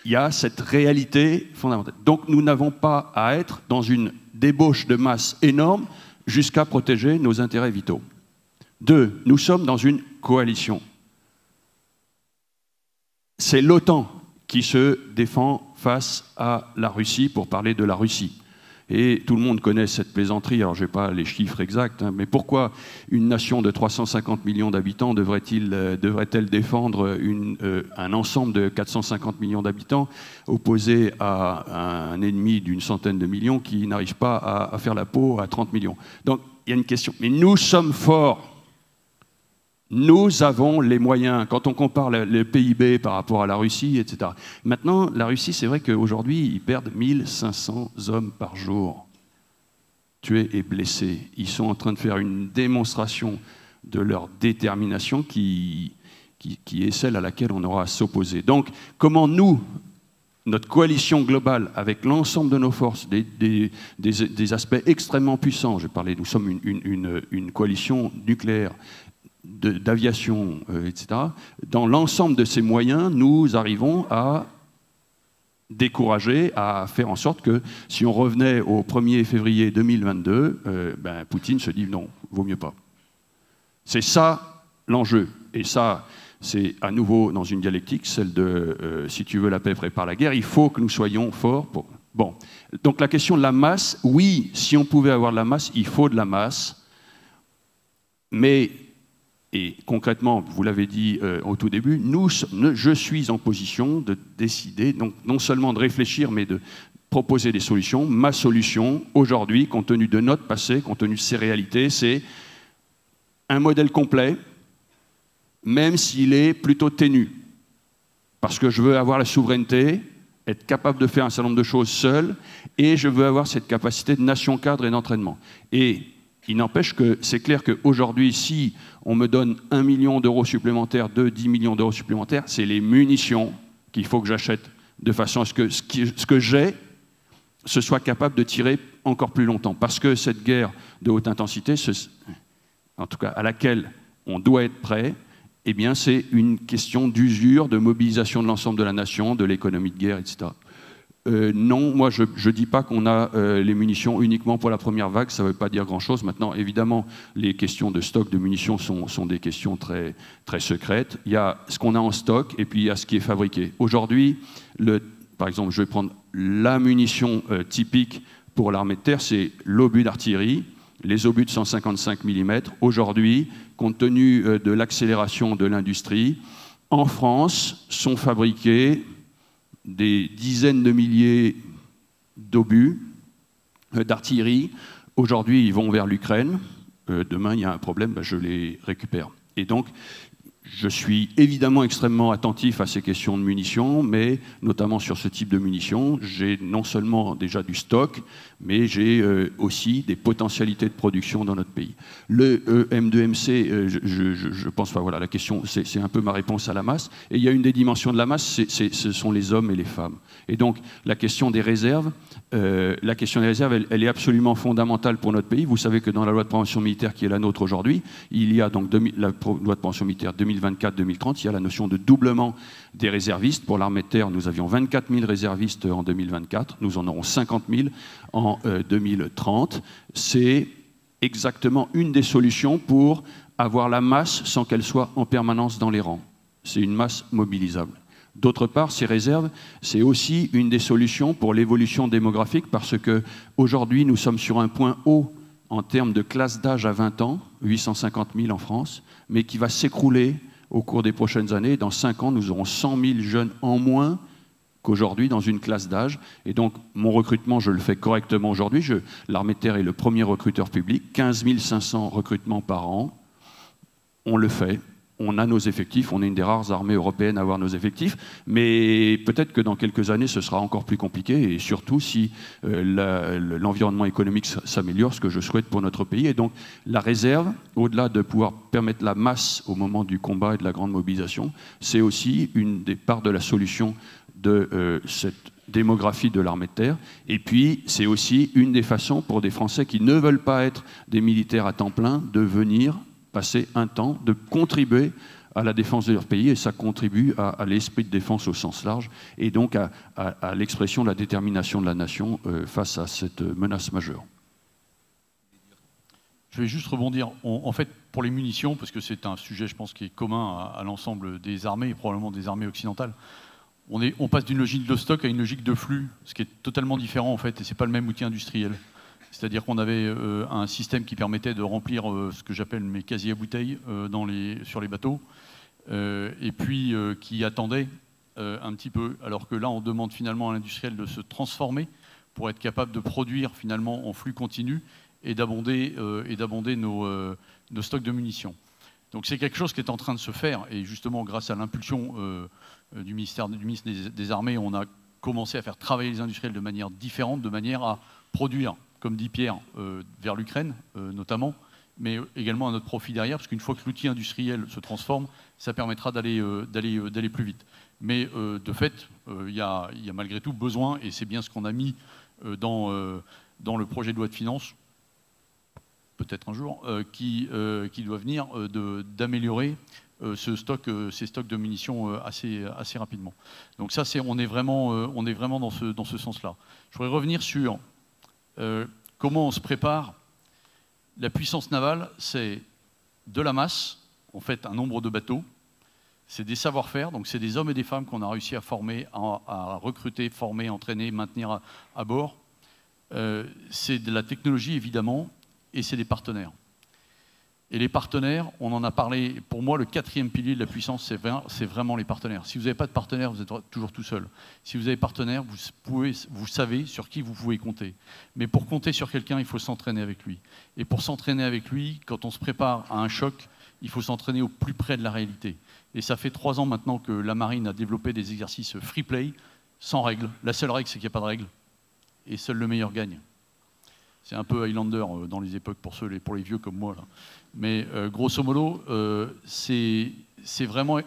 il y a cette réalité fondamentale. Donc, nous n'avons pas à être dans une débauche de masse énorme jusqu'à protéger nos intérêts vitaux. Deux, nous sommes dans une coalition. C'est l'OTAN qui se défend face à la Russie, pour parler de la Russie. Et tout le monde connaît cette plaisanterie, alors je n'ai pas les chiffres exacts, hein, mais pourquoi une nation de 350 millions d'habitants devrait-elle défendre un ensemble de 450 millions d'habitants opposé à un ennemi d'une centaine de millions qui n'arrive pas à faire la peau à 30 millions? Donc il y a une question. Mais nous sommes forts. Nous avons les moyens. Quand on compare le PIB par rapport à la Russie, etc. Maintenant, la Russie, c'est vrai qu'aujourd'hui, ils perdent 1500 hommes par jour, tués et blessés. Ils sont en train de faire une démonstration de leur détermination qui est celle à laquelle on aura à s'opposer. Donc, comment nous, notre coalition globale, avec l'ensemble de nos forces, des aspects extrêmement puissants, nous sommes une coalition nucléaire, d'aviation, etc. Dans l'ensemble de ces moyens, nous arrivons à décourager, à faire en sorte que si on revenait au 1er février 2022, Poutine se dit non, vaut mieux pas. C'est ça l'enjeu. Et ça, c'est à nouveau dans une dialectique, celle de si tu veux la paix, prépare la guerre. Il faut que nous soyons forts. Bon. Donc la question de la masse, oui, si on pouvait avoir de la masse, il faut de la masse. Mais et concrètement, vous l'avez dit au tout début, je suis en position de décider, donc non seulement de réfléchir, mais de proposer des solutions. Ma solution, aujourd'hui, compte tenu de notre passé, compte tenu de ces réalités, c'est un modèle complet, même s'il est plutôt ténu. Parce que je veux avoir la souveraineté, être capable de faire un certain nombre de choses seul, et je veux avoir cette capacité de nation-cadre et d'entraînement. Et il n'empêche que c'est clair qu'aujourd'hui, si on me donne 1 million d'euros supplémentaires, 10 millions d'euros supplémentaires, c'est les munitions qu'il faut que j'achète de façon à ce que ce que j'ai, ce soit capable de tirer encore plus longtemps. Parce que cette guerre de haute intensité, en tout cas à laquelle on doit être prêt, eh bien c'est une question d'usure, de mobilisation de l'ensemble de la nation, de l'économie de guerre, etc. Non, moi je ne dis pas qu'on a les munitions uniquement pour la première vague, ça ne veut pas dire grand-chose. Maintenant, évidemment, les questions de stock de munitions sont des questions très, très secrètes. Il y a ce qu'on a en stock et puis il y a ce qui est fabriqué. Aujourd'hui, par exemple, je vais prendre la munition typique pour l'armée de terre, c'est l'obus d'artillerie, les obus de 155 mm. Aujourd'hui, compte tenu de l'accélération de l'industrie, en France sont fabriqués des dizaines de milliers d'obus d'artillerie. Aujourd'hui, ils vont vers l'Ukraine. Demain, il y a un problème, je les récupère. Et donc, je suis évidemment extrêmement attentif à ces questions de munitions, mais notamment sur ce type de munitions, j'ai non seulement déjà du stock, mais j'ai aussi des potentialités de production dans notre pays. Le M2MC, je pense, voilà, la question, c'est un peu ma réponse à la masse. Et il y a une des dimensions de la masse, ce sont les hommes et les femmes. Et donc, la question des réserves, elle est absolument fondamentale pour notre pays. Vous savez que dans la loi de prévention militaire qui est la nôtre aujourd'hui, il y a donc la loi de prévention militaire 2024-2030, il y a la notion de doublement des réservistes. Pour l'armée de terre, nous avions 24 000 réservistes en 2024, nous en aurons 50 000 en 2030. C'est exactement une des solutions pour avoir la masse sans qu'elle soit en permanence dans les rangs. C'est une masse mobilisable. D'autre part, ces réserves, c'est aussi une des solutions pour l'évolution démographique parce qu'aujourd'hui, nous sommes sur un point haut en termes de classe d'âge à 20 ans, 850 000 en France, mais qui va s'écrouler au cours des prochaines années. Dans 5 ans, nous aurons 100 000 jeunes en moins qu'aujourd'hui dans une classe d'âge. Et donc, mon recrutement, je le fais correctement aujourd'hui. L'armée de terre est le premier recruteur public, 15 500 recrutements par an. On le fait. On a nos effectifs, on est une des rares armées européennes à avoir nos effectifs, mais peut-être que dans quelques années, ce sera encore plus compliqué, et surtout si l'environnement économique s'améliore, ce que je souhaite pour notre pays. Et donc, la réserve, au-delà de pouvoir permettre la masse au moment du combat et de la grande mobilisation, c'est aussi une des parts de la solution de cette démographie de l'armée de terre. Et puis, c'est aussi une des façons pour des Français qui ne veulent pas être des militaires à temps plein de venir passer un temps, de contribuer à la défense de leur pays, et ça contribue à l'esprit de défense au sens large, et donc à l'expression de la détermination de la nation face à cette menace majeure. Je vais juste rebondir. En fait, pour les munitions, parce que c'est un sujet, je pense, qui est commun à l'ensemble des armées, et probablement des armées occidentales, On passe d'une logique de stock à une logique de flux, ce qui est totalement différent en fait, et c'est pas le même outil industriel. C'est-à-dire qu'on avait un système qui permettait de remplir ce que j'appelle mes casiers à bouteilles sur les bateaux, et puis qui attendait un petit peu, alors que là on demande finalement à l'industriel de se transformer pour être capable de produire finalement en flux continu et d'abonder nos stocks de munitions. Donc c'est quelque chose qui est en train de se faire, et justement grâce à l'impulsion du ministre des Armées, on a commencé à faire travailler les industriels de manière différente, de manière à produire, comme dit Pierre, vers l'Ukraine notamment, mais également à notre profit derrière, parce qu'une fois que l'outil industriel se transforme, ça permettra d'aller plus vite. Mais de fait, il y a malgré tout besoin, et c'est bien ce qu'on a mis dans le projet de loi de finances, peut-être un jour, qui doit venir d'améliorer ces stocks de munitions assez rapidement. Donc ça, on est vraiment dans ce sens-là. Je voudrais revenir sur comment on se prépare. La puissance navale, c'est de la masse, en fait un nombre de bateaux, c'est des savoir-faire, donc c'est des hommes et des femmes qu'on a réussi à former, à recruter, former, entraîner, maintenir à bord. C'est de la technologie évidemment, et c'est des partenaires. Et les partenaires, on en a parlé, pour moi le 4e pilier de la puissance, c'est vraiment les partenaires. Si vous n'avez pas de partenaire, vous êtes toujours tout seul. Si vous avez partenaire, vous savez sur qui vous pouvez compter. Mais pour compter sur quelqu'un, il faut s'entraîner avec lui. Et pour s'entraîner avec lui, quand on se prépare à un choc, il faut s'entraîner au plus près de la réalité. Et ça fait 3 ans maintenant que la marine a développé des exercices free play, sans règles. La seule règle, c'est qu'il n'y a pas de règles. Et seul le meilleur gagne. C'est un peu Highlander dans les époques pour les vieux comme moi, là. Mais grosso modo, c'est vraiment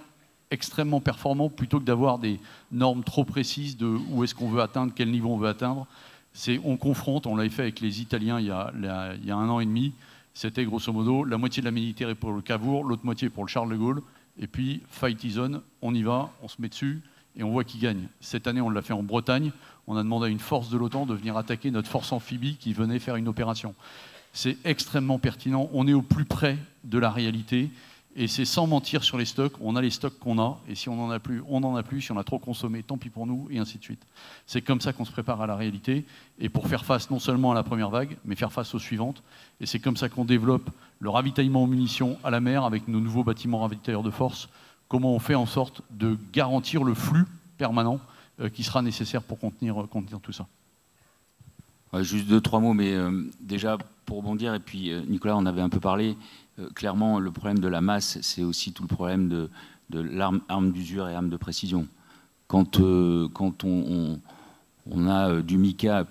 extrêmement performant plutôt que d'avoir des normes trop précises de où est-ce qu'on veut atteindre, quel niveau on veut atteindre. On confronte, on l'avait fait avec les Italiens il y a 1 an et demi. C'était grosso modo la moitié de la Méditerranée pour le Cavour, l'autre moitié pour le Charles de Gaulle. Et puis, fight is on, on y va, on se met dessus et on voit qui gagne. Cette année, on l'a fait en Bretagne. On a demandé à une force de l'OTAN de venir attaquer notre force amphibie qui venait faire une opération. C'est extrêmement pertinent. On est au plus près de la réalité. Et c'est sans mentir sur les stocks. On a les stocks qu'on a. Et si on n'en a plus, on n'en a plus. Si on a trop consommé, tant pis pour nous, et ainsi de suite. C'est comme ça qu'on se prépare à la réalité. Et pour faire face non seulement à la première vague, mais faire face aux suivantes. Et c'est comme ça qu'on développe le ravitaillement en munitions à la mer avec nos nouveaux bâtiments ravitailleurs de force. Comment on fait en sorte de garantir le flux permanent qui sera nécessaire pour contenir tout ça. Ouais, juste 2-3 mots, mais déjà pour rebondir, et puis Nicolas en avait un peu parlé, clairement le problème de la masse, c'est aussi tout le problème de l'arme d'usure et arme de précision. Quand on a du Mika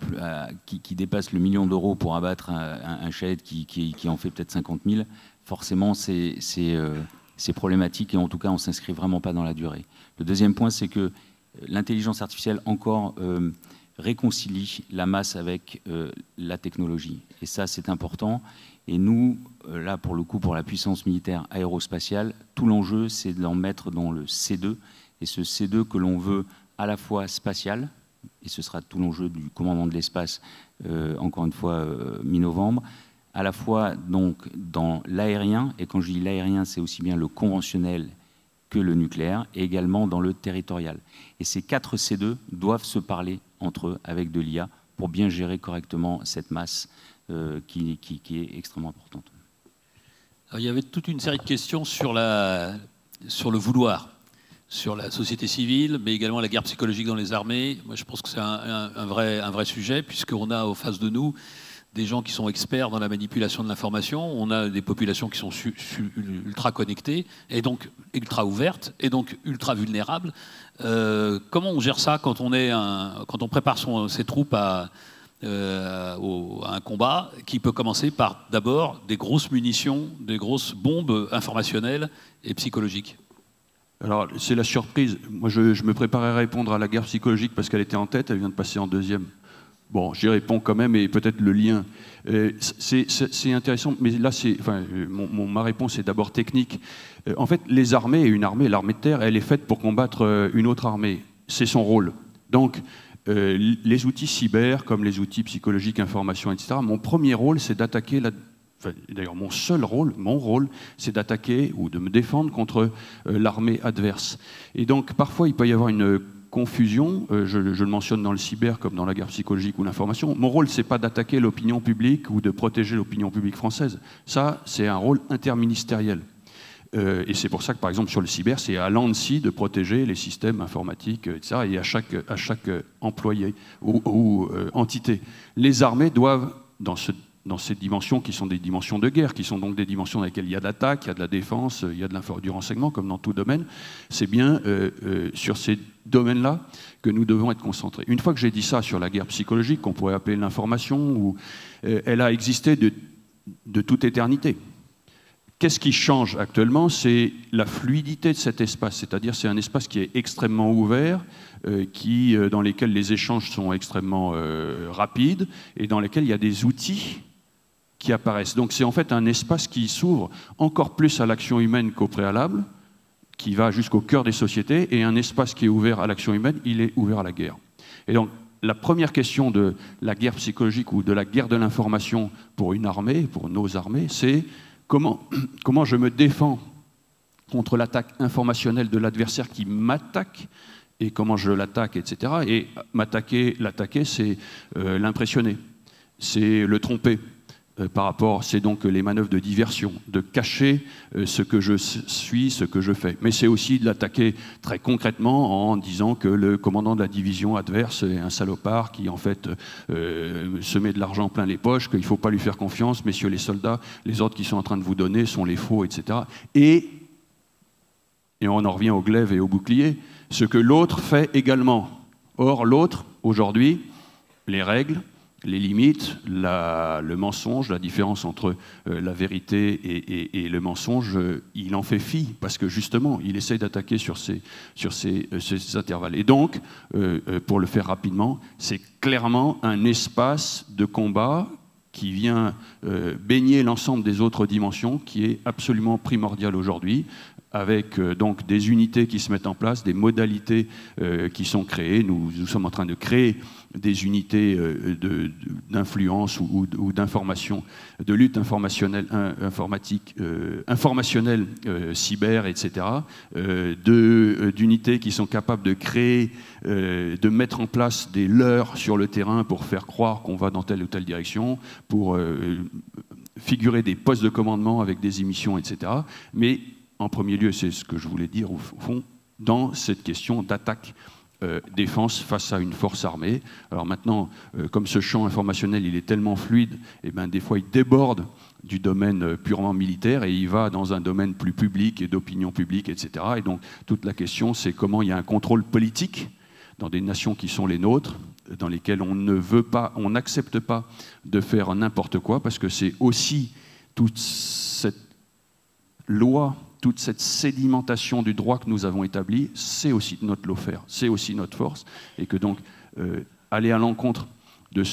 qui dépasse le 1 million d'euros pour abattre un Shahed qui en fait peut-être 50 000, forcément c'est problématique, et en tout cas on ne s'inscrit vraiment pas dans la durée. Le deuxième point, c'est que l'intelligence artificielle encore réconcilie la masse avec la technologie. Et ça, c'est important. Et nous, là, pour le coup, pour la puissance militaire aérospatiale, tout l'enjeu, c'est de l'en mettre dans le C2. Et ce C2 que l'on veut à la fois spatial, et ce sera tout l'enjeu du commandement de l'espace, encore une fois, mi-novembre, à la fois donc dans l'aérien, et quand je dis l'aérien, c'est aussi bien le conventionnel que le nucléaire, et également dans le territorial. Et ces 4 C2 doivent se parler entre eux avec de l'IA pour bien gérer correctement cette masse qui est extrêmement importante. Alors, il y avait toute une série de questions sur le vouloir, sur la société civile, mais également la guerre psychologique dans les armées. Moi, je pense que c'est un vrai sujet, puisqu'on a en face de nous des gens qui sont experts dans la manipulation de l'information, on a des populations qui sont ultra connectées, et donc ultra ouvertes, et donc ultra vulnérables. Comment on gère ça quand on prépare ses troupes à un combat qui peut commencer par d'abord des grosses munitions, des grosses bombes informationnelles et psychologiques? Alors, c'est la surprise. Moi, je me préparais à répondre à la guerre psychologique parce qu'elle était en tête, elle vient de passer en deuxième. Bon, j'y réponds quand même, et peut-être le lien. C'est intéressant, mais là, ma réponse est d'abord technique. En fait, les armées, l'armée de terre, elle est faite pour combattre une autre armée. C'est son rôle. Donc, les outils cyber, comme les outils psychologiques, information, etc., mon premier rôle, c'est d'attaquer d'ailleurs, mon rôle, c'est d'attaquer ou de me défendre contre l'armée adverse. Et donc, parfois, il peut y avoir une confusion. Je le mentionne dans le cyber comme dans la guerre psychologique ou l'information. Mon rôle, c'est pas d'attaquer l'opinion publique ou de protéger l'opinion publique française. Ça, c'est un rôle interministériel. Et c'est pour ça que, par exemple, sur le cyber, c'est à l'ANSSI de protéger les systèmes informatiques, etc., et à chaque employé ou entité. Les armées doivent, dans ces dimensions qui sont des dimensions de guerre, qui sont donc des dimensions dans lesquelles il y a de l'attaque, il y a de la défense, il y a du renseignement, comme dans tout domaine, c'est bien sur ces domaines-là que nous devons être concentrés. Une fois que j'ai dit ça sur la guerre psychologique, qu'on pourrait appeler l'information, elle a existé de toute éternité. Qu'est-ce qui change actuellement? C'est la fluidité de cet espace, c'est-à-dire c'est un espace qui est extrêmement ouvert, dans lesquels les échanges sont extrêmement rapides et dans lesquels il y a des outils qui apparaissent. Donc c'est en fait un espace qui s'ouvre encore plus à l'action humaine qu'au préalable, qui va jusqu'au cœur des sociétés, et un espace qui est ouvert à l'action humaine, il est ouvert à la guerre. Et donc la première question de la guerre psychologique ou de la guerre de l'information pour une armée, pour nos armées, c'est comment je me défends contre l'attaque informationnelle de l'adversaire qui m'attaque, et comment je l'attaque, etc. Et l'attaquer, c'est l'impressionner, c'est le tromper. C'est donc les manœuvres de diversion, de cacher ce que je suis, ce que je fais. Mais c'est aussi de l'attaquer très concrètement en disant que le commandant de la division adverse est un salopard qui en fait se met de l'argent plein les poches, qu'il ne faut pas lui faire confiance, messieurs les soldats, les ordres qu'ils sont en train de vous donner sont les faux, etc. Et on en revient au glaive et au bouclier, ce que l'autre fait également. Or, l'autre, aujourd'hui, les règles, les limites, le mensonge, la différence entre la vérité et le mensonge, il en fait fi, parce que justement, il essaye d'attaquer sur ces intervalles. Et donc, pour le faire rapidement, c'est clairement un espace de combat qui vient baigner l'ensemble des autres dimensions, qui est absolument primordial aujourd'hui, avec donc des unités qui se mettent en place, des modalités qui sont créées. Nous sommes en train de créer des unités d'influence ou d'information, de lutte informationnelle, informationnelle, cyber, etc., d'unités qui sont capables de créer, de mettre en place des leurres sur le terrain pour faire croire qu'on va dans telle ou telle direction, pour figurer des postes de commandement avec des émissions, etc. Mais en premier lieu, c'est ce que je voulais dire au fond, dans cette question d'attaque défense face à une force armée. Alors maintenant, comme ce champ informationnel il est tellement fluide, et ben des fois il déborde du domaine purement militaire et il va dans un domaine plus public et d'opinion publique, etc. Et donc toute la question, c'est comment il y a un contrôle politique dans des nations qui sont les nôtres, dans lesquelles on n'accepte pas de faire n'importe quoi, parce que c'est aussi toute cette loi, toute cette sédimentation du droit que nous avons établi, c'est aussi notre lot faire, c'est aussi notre force, et que donc aller à l'encontre de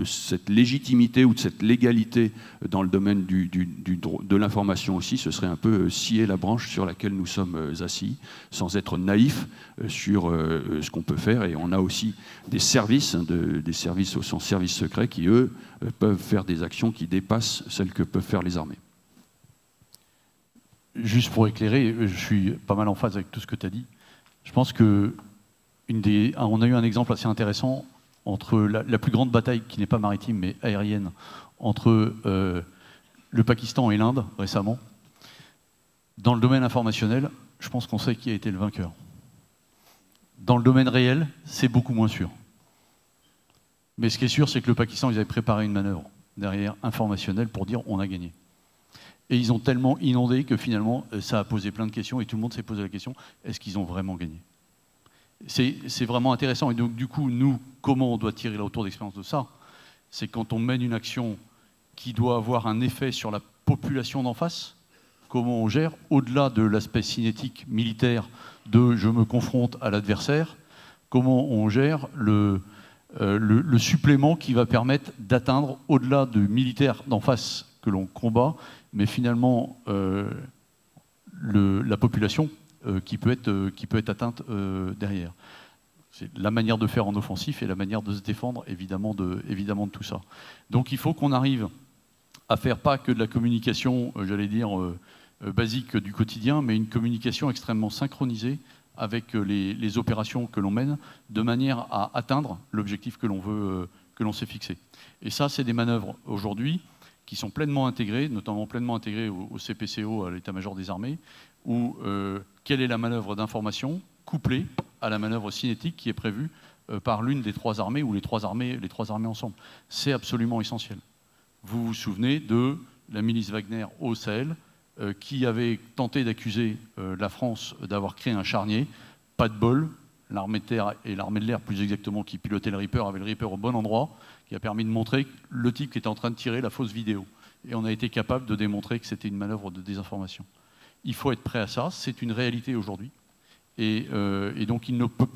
cette légitimité ou de cette légalité dans le domaine de l'information aussi, ce serait un peu scier la branche sur laquelle nous sommes assis, sans être naïfs sur ce qu'on peut faire. Et on a aussi des services, des services au sens services secrets, qui, eux, peuvent faire des actions qui dépassent celles que peuvent faire les armées. Juste pour éclairer, je suis pas mal en phase avec tout ce que tu as dit. Je pense que on a eu un exemple assez intéressant entre la plus grande bataille, qui n'est pas maritime mais aérienne, entre le Pakistan et l'Inde récemment. Dans le domaine informationnel, je pense qu'on sait qui a été le vainqueur. Dans le domaine réel, c'est beaucoup moins sûr. Mais ce qui est sûr, c'est que le Pakistan, ils avaient préparé une manœuvre derrière informationnelle pour dire on a gagné. Et ils ont tellement inondé que finalement, ça a posé plein de questions et tout le monde s'est posé la question, est-ce qu'ils ont vraiment gagné? C'est vraiment intéressant. Et donc, du coup, nous, comment on doit tirer le retour d'expérience de ça? C'est quand on mène une action qui doit avoir un effet sur la population d'en face, comment on gère, au-delà de l'aspect cinétique militaire de « je me confronte à l'adversaire », comment on gère le supplément qui va permettre d'atteindre, au-delà du militaire d'en face que l'on combat, mais finalement la population qui peut être atteinte derrière. C'est la manière de faire en offensif et la manière de se défendre évidemment de tout ça. Donc il faut qu'on arrive à faire pas que de la communication, j'allais dire, basique du quotidien, mais une communication extrêmement synchronisée avec les opérations que l'on mène, de manière à atteindre l'objectif que l'on s'est fixé. Et ça, c'est des manœuvres aujourd'hui qui sont pleinement intégrées, notamment pleinement intégrées au CPCO, à l'état-major des armées, où quelle est la manœuvre d'information couplée à la manœuvre cinétique qui est prévue par l'une des trois armées ou les trois armées ensemble. C'est absolument essentiel. Vous vous souvenez de la milice Wagner au Sahel, qui avait tenté d'accuser la France d'avoir créé un charnier. Pas de bol, l'armée de terre et l'armée de l'air, plus exactement, qui pilotait le Reaper, avaient le Reaper au bon endroit, qui a permis de montrer le type qui était en train de tirer la fausse vidéo. Et on a été capable de démontrer que c'était une manœuvre de désinformation. Il faut être prêt à ça, c'est une réalité aujourd'hui. Et donc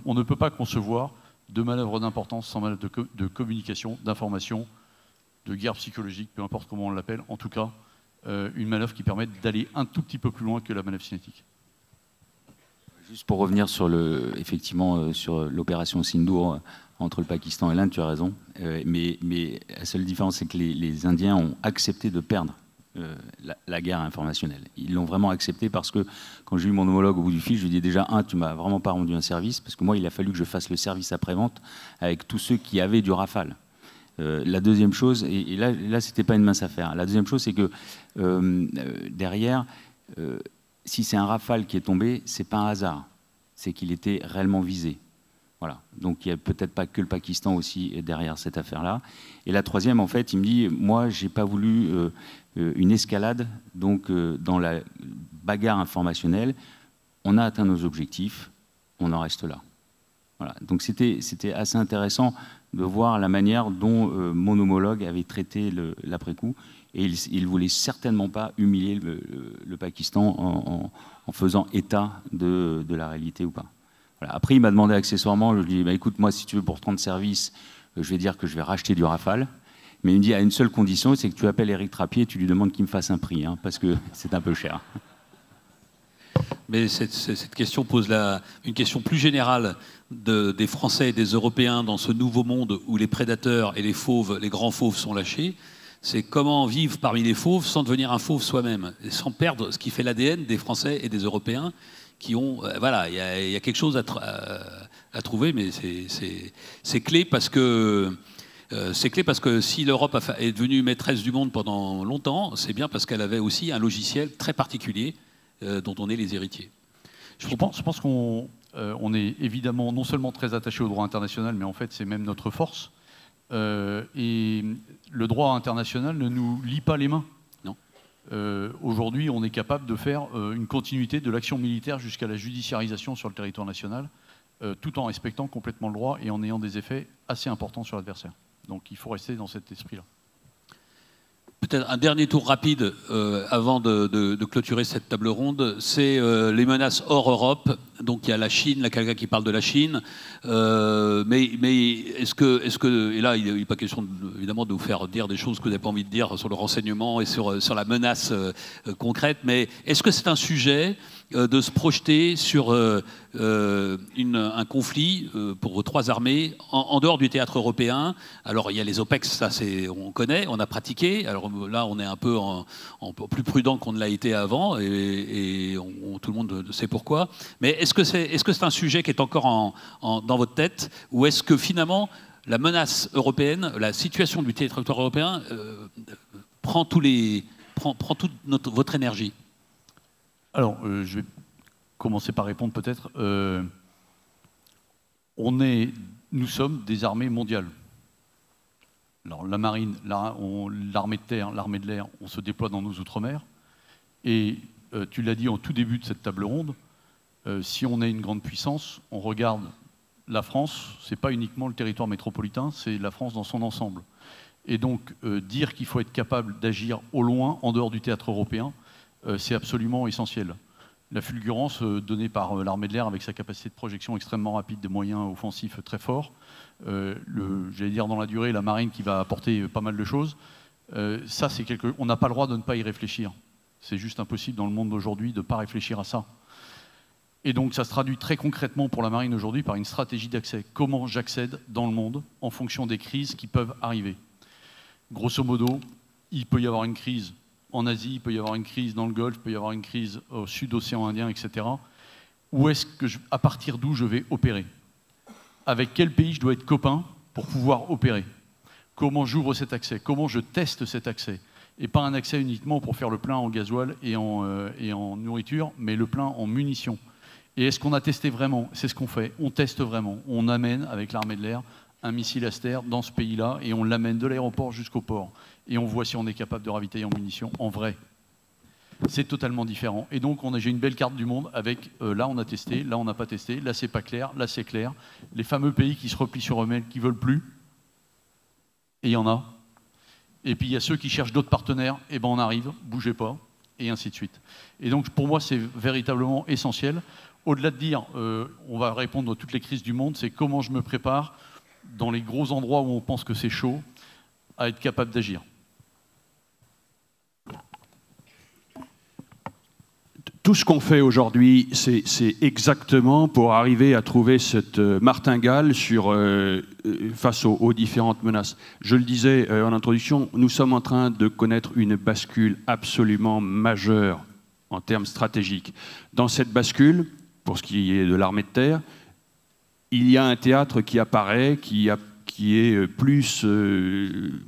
on ne peut pas concevoir de manœuvre d'importance sans manœuvre de communication, d'information, de guerre psychologique, peu importe comment on l'appelle, en tout cas, une manœuvre qui permette d'aller un tout petit peu plus loin que la manœuvre cinétique. Juste pour revenir sur sur l'opération Sindoor entre le Pakistan et l'Inde, tu as raison. Mais la seule différence, c'est que les Indiens ont accepté de perdre la guerre informationnelle. Ils l'ont vraiment accepté parce que quand j'ai eu mon homologue au bout du fil, je lui ai dit déjà, tu m'as vraiment pas rendu un service, parce que moi, il a fallu que je fasse le service après-vente avec tous ceux qui avaient du Rafale. La deuxième chose, et là c'était pas une mince affaire, la deuxième chose, c'est que derrière, si c'est un Rafale qui est tombé, c'est pas un hasard, c'est qu'il était réellement visé. Voilà. Donc il n'y a peut-être pas que le Pakistan aussi derrière cette affaire-là. Et la troisième, en fait, il me dit, moi, j'ai pas voulu une escalade donc dans la bagarre informationnelle. On a atteint nos objectifs, on en reste là. Voilà. Donc c'était assez intéressant de voir la manière dont mon homologue avait traité l'après-coup. Et il ne voulait certainement pas humilier le Pakistan en faisant état de la réalité ou pas. Voilà. Après, il m'a demandé accessoirement, je lui ai dit, écoute, moi, si tu veux, pour 30 services, je vais dire que je vais racheter du Rafale. Mais il me dit, à une seule condition, c'est que tu appelles Éric Trappier et tu lui demandes qu'il me fasse un prix, parce que c'est un peu cher. Mais cette question pose une question plus générale des Français et des Européens dans ce nouveau monde où les prédateurs et les fauves, les grands fauves sont lâchés. C'est comment vivre parmi les fauves sans devenir un fauve soi-même, et sans perdre ce qui fait l'ADN des Français et des Européens qui ont... voilà, il y a quelque chose à trouver, mais c'est clé parce que... c'est clé parce que si l'Europe est devenue maîtresse du monde pendant longtemps, c'est bien parce qu'elle avait aussi un logiciel très particulier dont on est les héritiers. Je pense qu'on est évidemment non seulement très attaché au droit international, mais en fait c'est même notre force. Et le droit international ne nous lie pas les mains. Non. Aujourd'hui, on est capable de faire une continuité de l'action militaire jusqu'à la judiciarisation sur le territoire national, tout en respectant complètement le droit et en ayant des effets assez importants sur l'adversaire. Donc il faut rester dans cet esprit-là. Peut-être un dernier tour rapide avant de clôturer cette table ronde, c'est les menaces hors Europe. Donc il y a la Chine, là quelqu'un qui parle de la Chine, mais est-ce que et là il n'est pas question évidemment de vous faire dire des choses que vous n'avez pas envie de dire sur le renseignement et sur la menace concrète, mais est-ce que c'est un sujet de se projeter sur un conflit pour trois armées en dehors du théâtre européen? Alors il y a les OPEX, ça on connaît, on a pratiqué. Alors là on est un peu plus prudent qu'on ne l'a été avant et tout le monde sait pourquoi. Mais est-ce que c'est un sujet qui est encore dans votre tête, ou est-ce que finalement la menace européenne, la situation du territoire européen prend toute votre énergie? Alors, je vais commencer par répondre peut-être. Nous sommes des armées mondiales. Alors, la marine, l'armée de terre, l'armée de l'air, on se déploie dans nos outre-mer. Et tu l'as dit en tout début de cette table ronde, si on est une grande puissance, on regarde la France, ce n'est pas uniquement le territoire métropolitain, c'est la France dans son ensemble. Et donc, dire qu'il faut être capable d'agir au loin, en dehors du théâtre européen, c'est absolument essentiel. La fulgurance donnée par l'armée de l'air avec sa capacité de projection extrêmement rapide, des moyens offensifs très forts, j'allais dire dans la durée, la marine qui va apporter pas mal de choses, ça c'est on n'a pas le droit de ne pas y réfléchir. C'est juste impossible dans le monde d'aujourd'hui de ne pas réfléchir à ça. Et donc ça se traduit très concrètement pour la marine aujourd'hui par une stratégie d'accès. Comment j'accède dans le monde en fonction des crises qui peuvent arriver. Grosso modo, il peut y avoir une crise en Asie, il peut y avoir une crise dans le Golfe, il peut y avoir une crise au sud-océan Indien, etc., à partir d'où je vais opérer? Avec quel pays je dois être copain pour pouvoir opérer? Comment j'ouvre cet accès? Comment je teste cet accès? Et pas un accès uniquement pour faire le plein en gasoil et en nourriture, mais le plein en munitions. Et est-ce qu'on a testé vraiment? C'est ce qu'on fait. On teste vraiment. On amène, avec l'armée de l'air, un missile Aster dans ce pays-là et on l'amène de l'aéroport jusqu'au port. Et on voit si on est capable de ravitailler en munitions en vrai. C'est totalement différent. Et donc, j'ai une belle carte du monde avec là, on a testé, là, on n'a pas testé, là, c'est pas clair, là, c'est clair. Les fameux pays qui se replient sur eux-mêmes, qui ne veulent plus. Et il y en a. Et puis, il y a ceux qui cherchent d'autres partenaires. Et ben, on arrive, bougez pas, et ainsi de suite. Et donc, pour moi, c'est véritablement essentiel. Au-delà de dire, on va répondre à toutes les crises du monde, c'est comment je me prépare dans les gros endroits où on pense que c'est chaud, à être capable d'agir. Tout ce qu'on fait aujourd'hui, c'est exactement pour arriver à trouver cette martingale face aux différentes menaces. Je le disais en introduction, nous sommes en train de connaître une bascule absolument majeure en termes stratégiques. Dans cette bascule, pour ce qui est de l'armée de terre, il y a un théâtre qui apparaît, qui est plus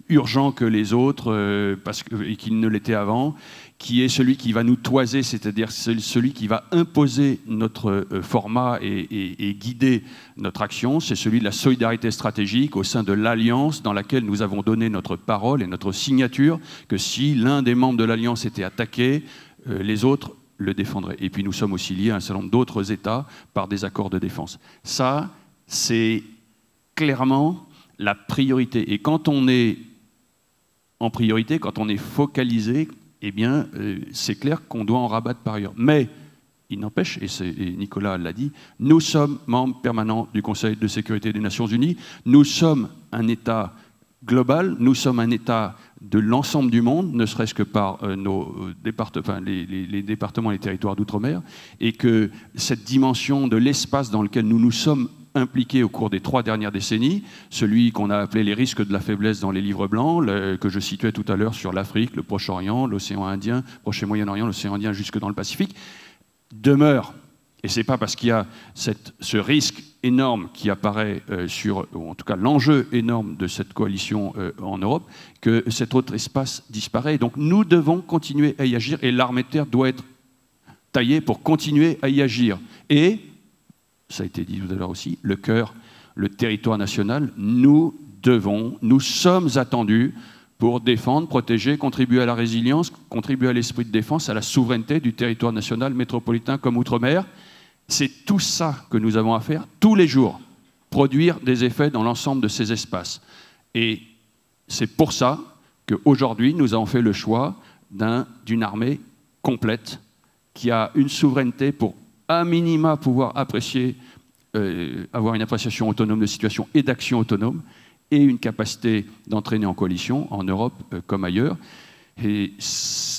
urgent que les autres et qu'il ne l'était avant, qui est celui qui va nous toiser, c'est-à-dire celui qui va imposer notre format et guider notre action. C'est celui de la solidarité stratégique au sein de l'Alliance dans laquelle nous avons donné notre parole et notre signature que si l'un des membres de l'Alliance était attaqué, les autres le défendraient. Et puis nous sommes aussi liés à un certain nombre d'autres États par des accords de défense. Ça, c'est clairement la priorité. Et quand on est en priorité, quand on est focalisé, eh bien, c'est clair qu'on doit en rabattre par ailleurs. Mais, il n'empêche, et Nicolas l'a dit, nous sommes membres permanents du Conseil de sécurité des Nations Unies, nous sommes un État global, nous sommes un État de l'ensemble du monde, ne serait-ce que par les départements et les territoires d'outre-mer, et que cette dimension de l'espace dans lequel nous nous sommes impliqués au cours des 3 dernières décennies, celui qu'on a appelé les risques de la faiblesse dans les livres blancs, que je situais tout à l'heure sur l'Afrique, le Proche-Orient, l'océan Indien, Proche et Moyen-Orient, l'océan Indien jusque dans le Pacifique, demeure. Et ce n'est pas parce qu'il y a ce risque énorme qui apparaît ou en tout cas l'enjeu énorme de cette coalition en Europe, que cet autre espace disparaît. Et donc nous devons continuer à y agir, et l'armée de terre doit être taillée pour continuer à y agir. Et ça a été dit tout à l'heure aussi, le cœur, le territoire national, nous sommes attendus pour défendre, protéger, contribuer à la résilience, contribuer à l'esprit de défense, à la souveraineté du territoire national métropolitain comme outre-mer. C'est tout ça que nous avons à faire tous les jours, produire des effets dans l'ensemble de ces espaces. Et c'est pour ça qu'aujourd'hui, nous avons fait le choix d'une armée complète qui a une souveraineté pour à minima pouvoir apprécier, avoir une appréciation autonome de situation et d'action autonome, et une capacité d'entraîner en coalition, en Europe comme ailleurs. Et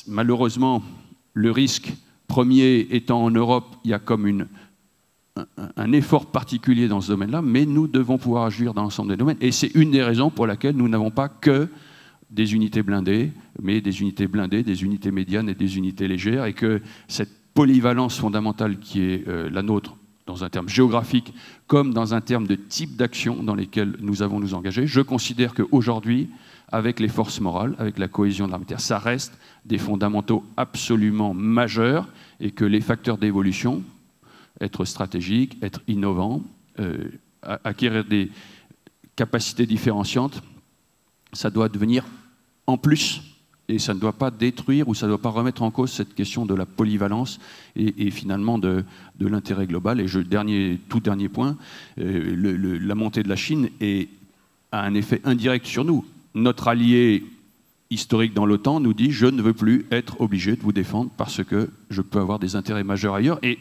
malheureusement, le risque premier étant en Europe, il y a comme un effort particulier dans ce domaine-là, mais nous devons pouvoir agir dans l'ensemble des domaines. Et c'est une des raisons pour laquelle nous n'avons pas que des unités blindées, mais des unités blindées, des unités médianes et des unités légères, et que cette polyvalence fondamentale qui est la nôtre, dans un terme géographique, comme dans un terme de type d'action dans lesquels nous avons nous engager. Je considère qu'aujourd'hui, avec les forces morales, avec la cohésion de l'armée de terre, ça reste des fondamentaux absolument majeurs, et que les facteurs d'évolution, être stratégique, être innovant, acquérir des capacités différenciantes, ça doit devenir en plus. Et ça ne doit pas détruire ou ça ne doit pas remettre en cause cette question de la polyvalence et finalement de l'intérêt global. Et tout dernier point, la montée de la Chine a un effet indirect sur nous. Notre allié historique dans l'OTAN nous dit « je ne veux plus être obligé de vous défendre parce que je peux avoir des intérêts majeurs ailleurs ». Et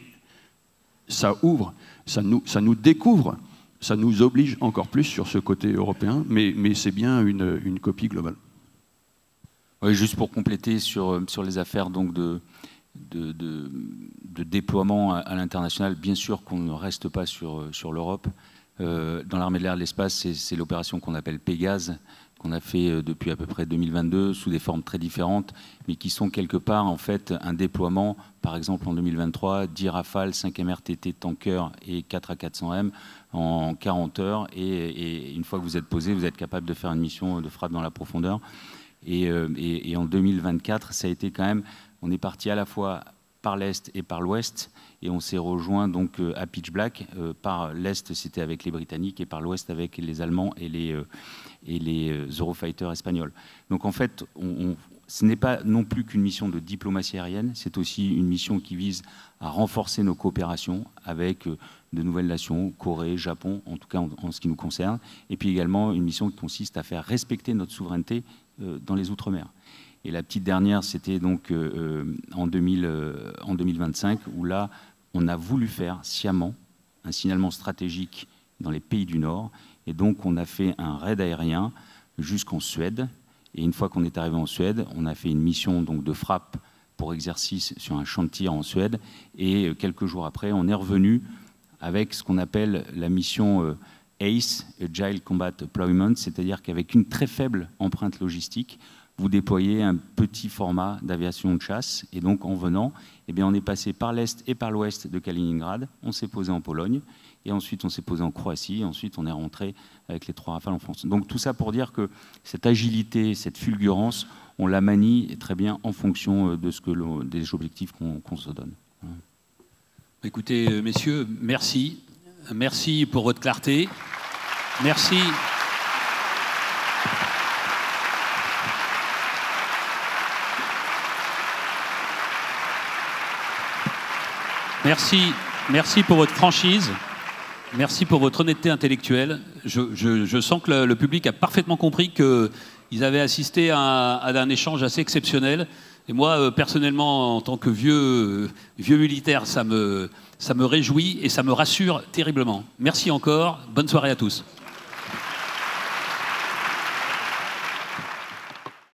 ça ouvre, ça nous découvre, ça nous oblige encore plus sur ce côté européen, mais c'est bien une copie globale. Oui, juste pour compléter sur les affaires donc de déploiement à l'international, bien sûr qu'on ne reste pas sur l'Europe. Dans l'armée de l'air et de l'espace, c'est l'opération qu'on appelle Pégase, qu'on a fait depuis à peu près 2022 sous des formes très différentes, mais qui sont quelque part en fait un déploiement, par exemple en 2023, 10 Rafale, 5 MRTT Tanker et 4 A400M en 40 heures, et une fois que vous êtes posé, vous êtes capable de faire une mission de frappe dans la profondeur. Et en 2024, ça a été quand même, on est parti à la fois par l'Est et par l'Ouest, et on s'est rejoint donc à Pitch Black. Par l'Est, c'était avec les Britanniques, et par l'Ouest avec les Allemands et les Eurofighters espagnols. Donc en fait, ce n'est pas non plus qu'une mission de diplomatie aérienne, c'est aussi une mission qui vise à renforcer nos coopérations avec de nouvelles nations, Corée, Japon, en tout cas en ce qui nous concerne, et puis également une mission qui consiste à faire respecter notre souveraineté dans les Outre-mer. Et la petite dernière, c'était donc en 2025, où là, on a voulu faire sciemment un signalement stratégique dans les pays du Nord. Et donc, on a fait un raid aérien jusqu'en Suède. Et une fois qu'on est arrivé en Suède, on a fait une mission donc, de frappe pour exercice sur un champ de tir en Suède. Et quelques jours après, on est revenu avec ce qu'on appelle la mission ACE, Agile Combat Deployment, c'est-à-dire qu'avec une très faible empreinte logistique, vous déployez un petit format d'aviation de chasse. Et donc, en venant, eh bien, on est passé par l'Est et par l'Ouest de Kaliningrad. On s'est posé en Pologne. Et ensuite, on s'est posé en Croatie. Et ensuite, on est rentré avec les 3 Rafales en France. Donc, tout ça pour dire que cette agilité, cette fulgurance, on la manie très bien en fonction des objectifs qu'on se donne. Écoutez, messieurs, merci. Merci pour votre clarté. Merci. Merci pour votre franchise, merci pour votre honnêteté intellectuelle. Je sens que le public a parfaitement compris qu'ils avaient assisté à un échange assez exceptionnel. Et moi, personnellement, en tant que vieux militaire, ça me réjouit et ça me rassure terriblement. Merci encore, bonne soirée à tous.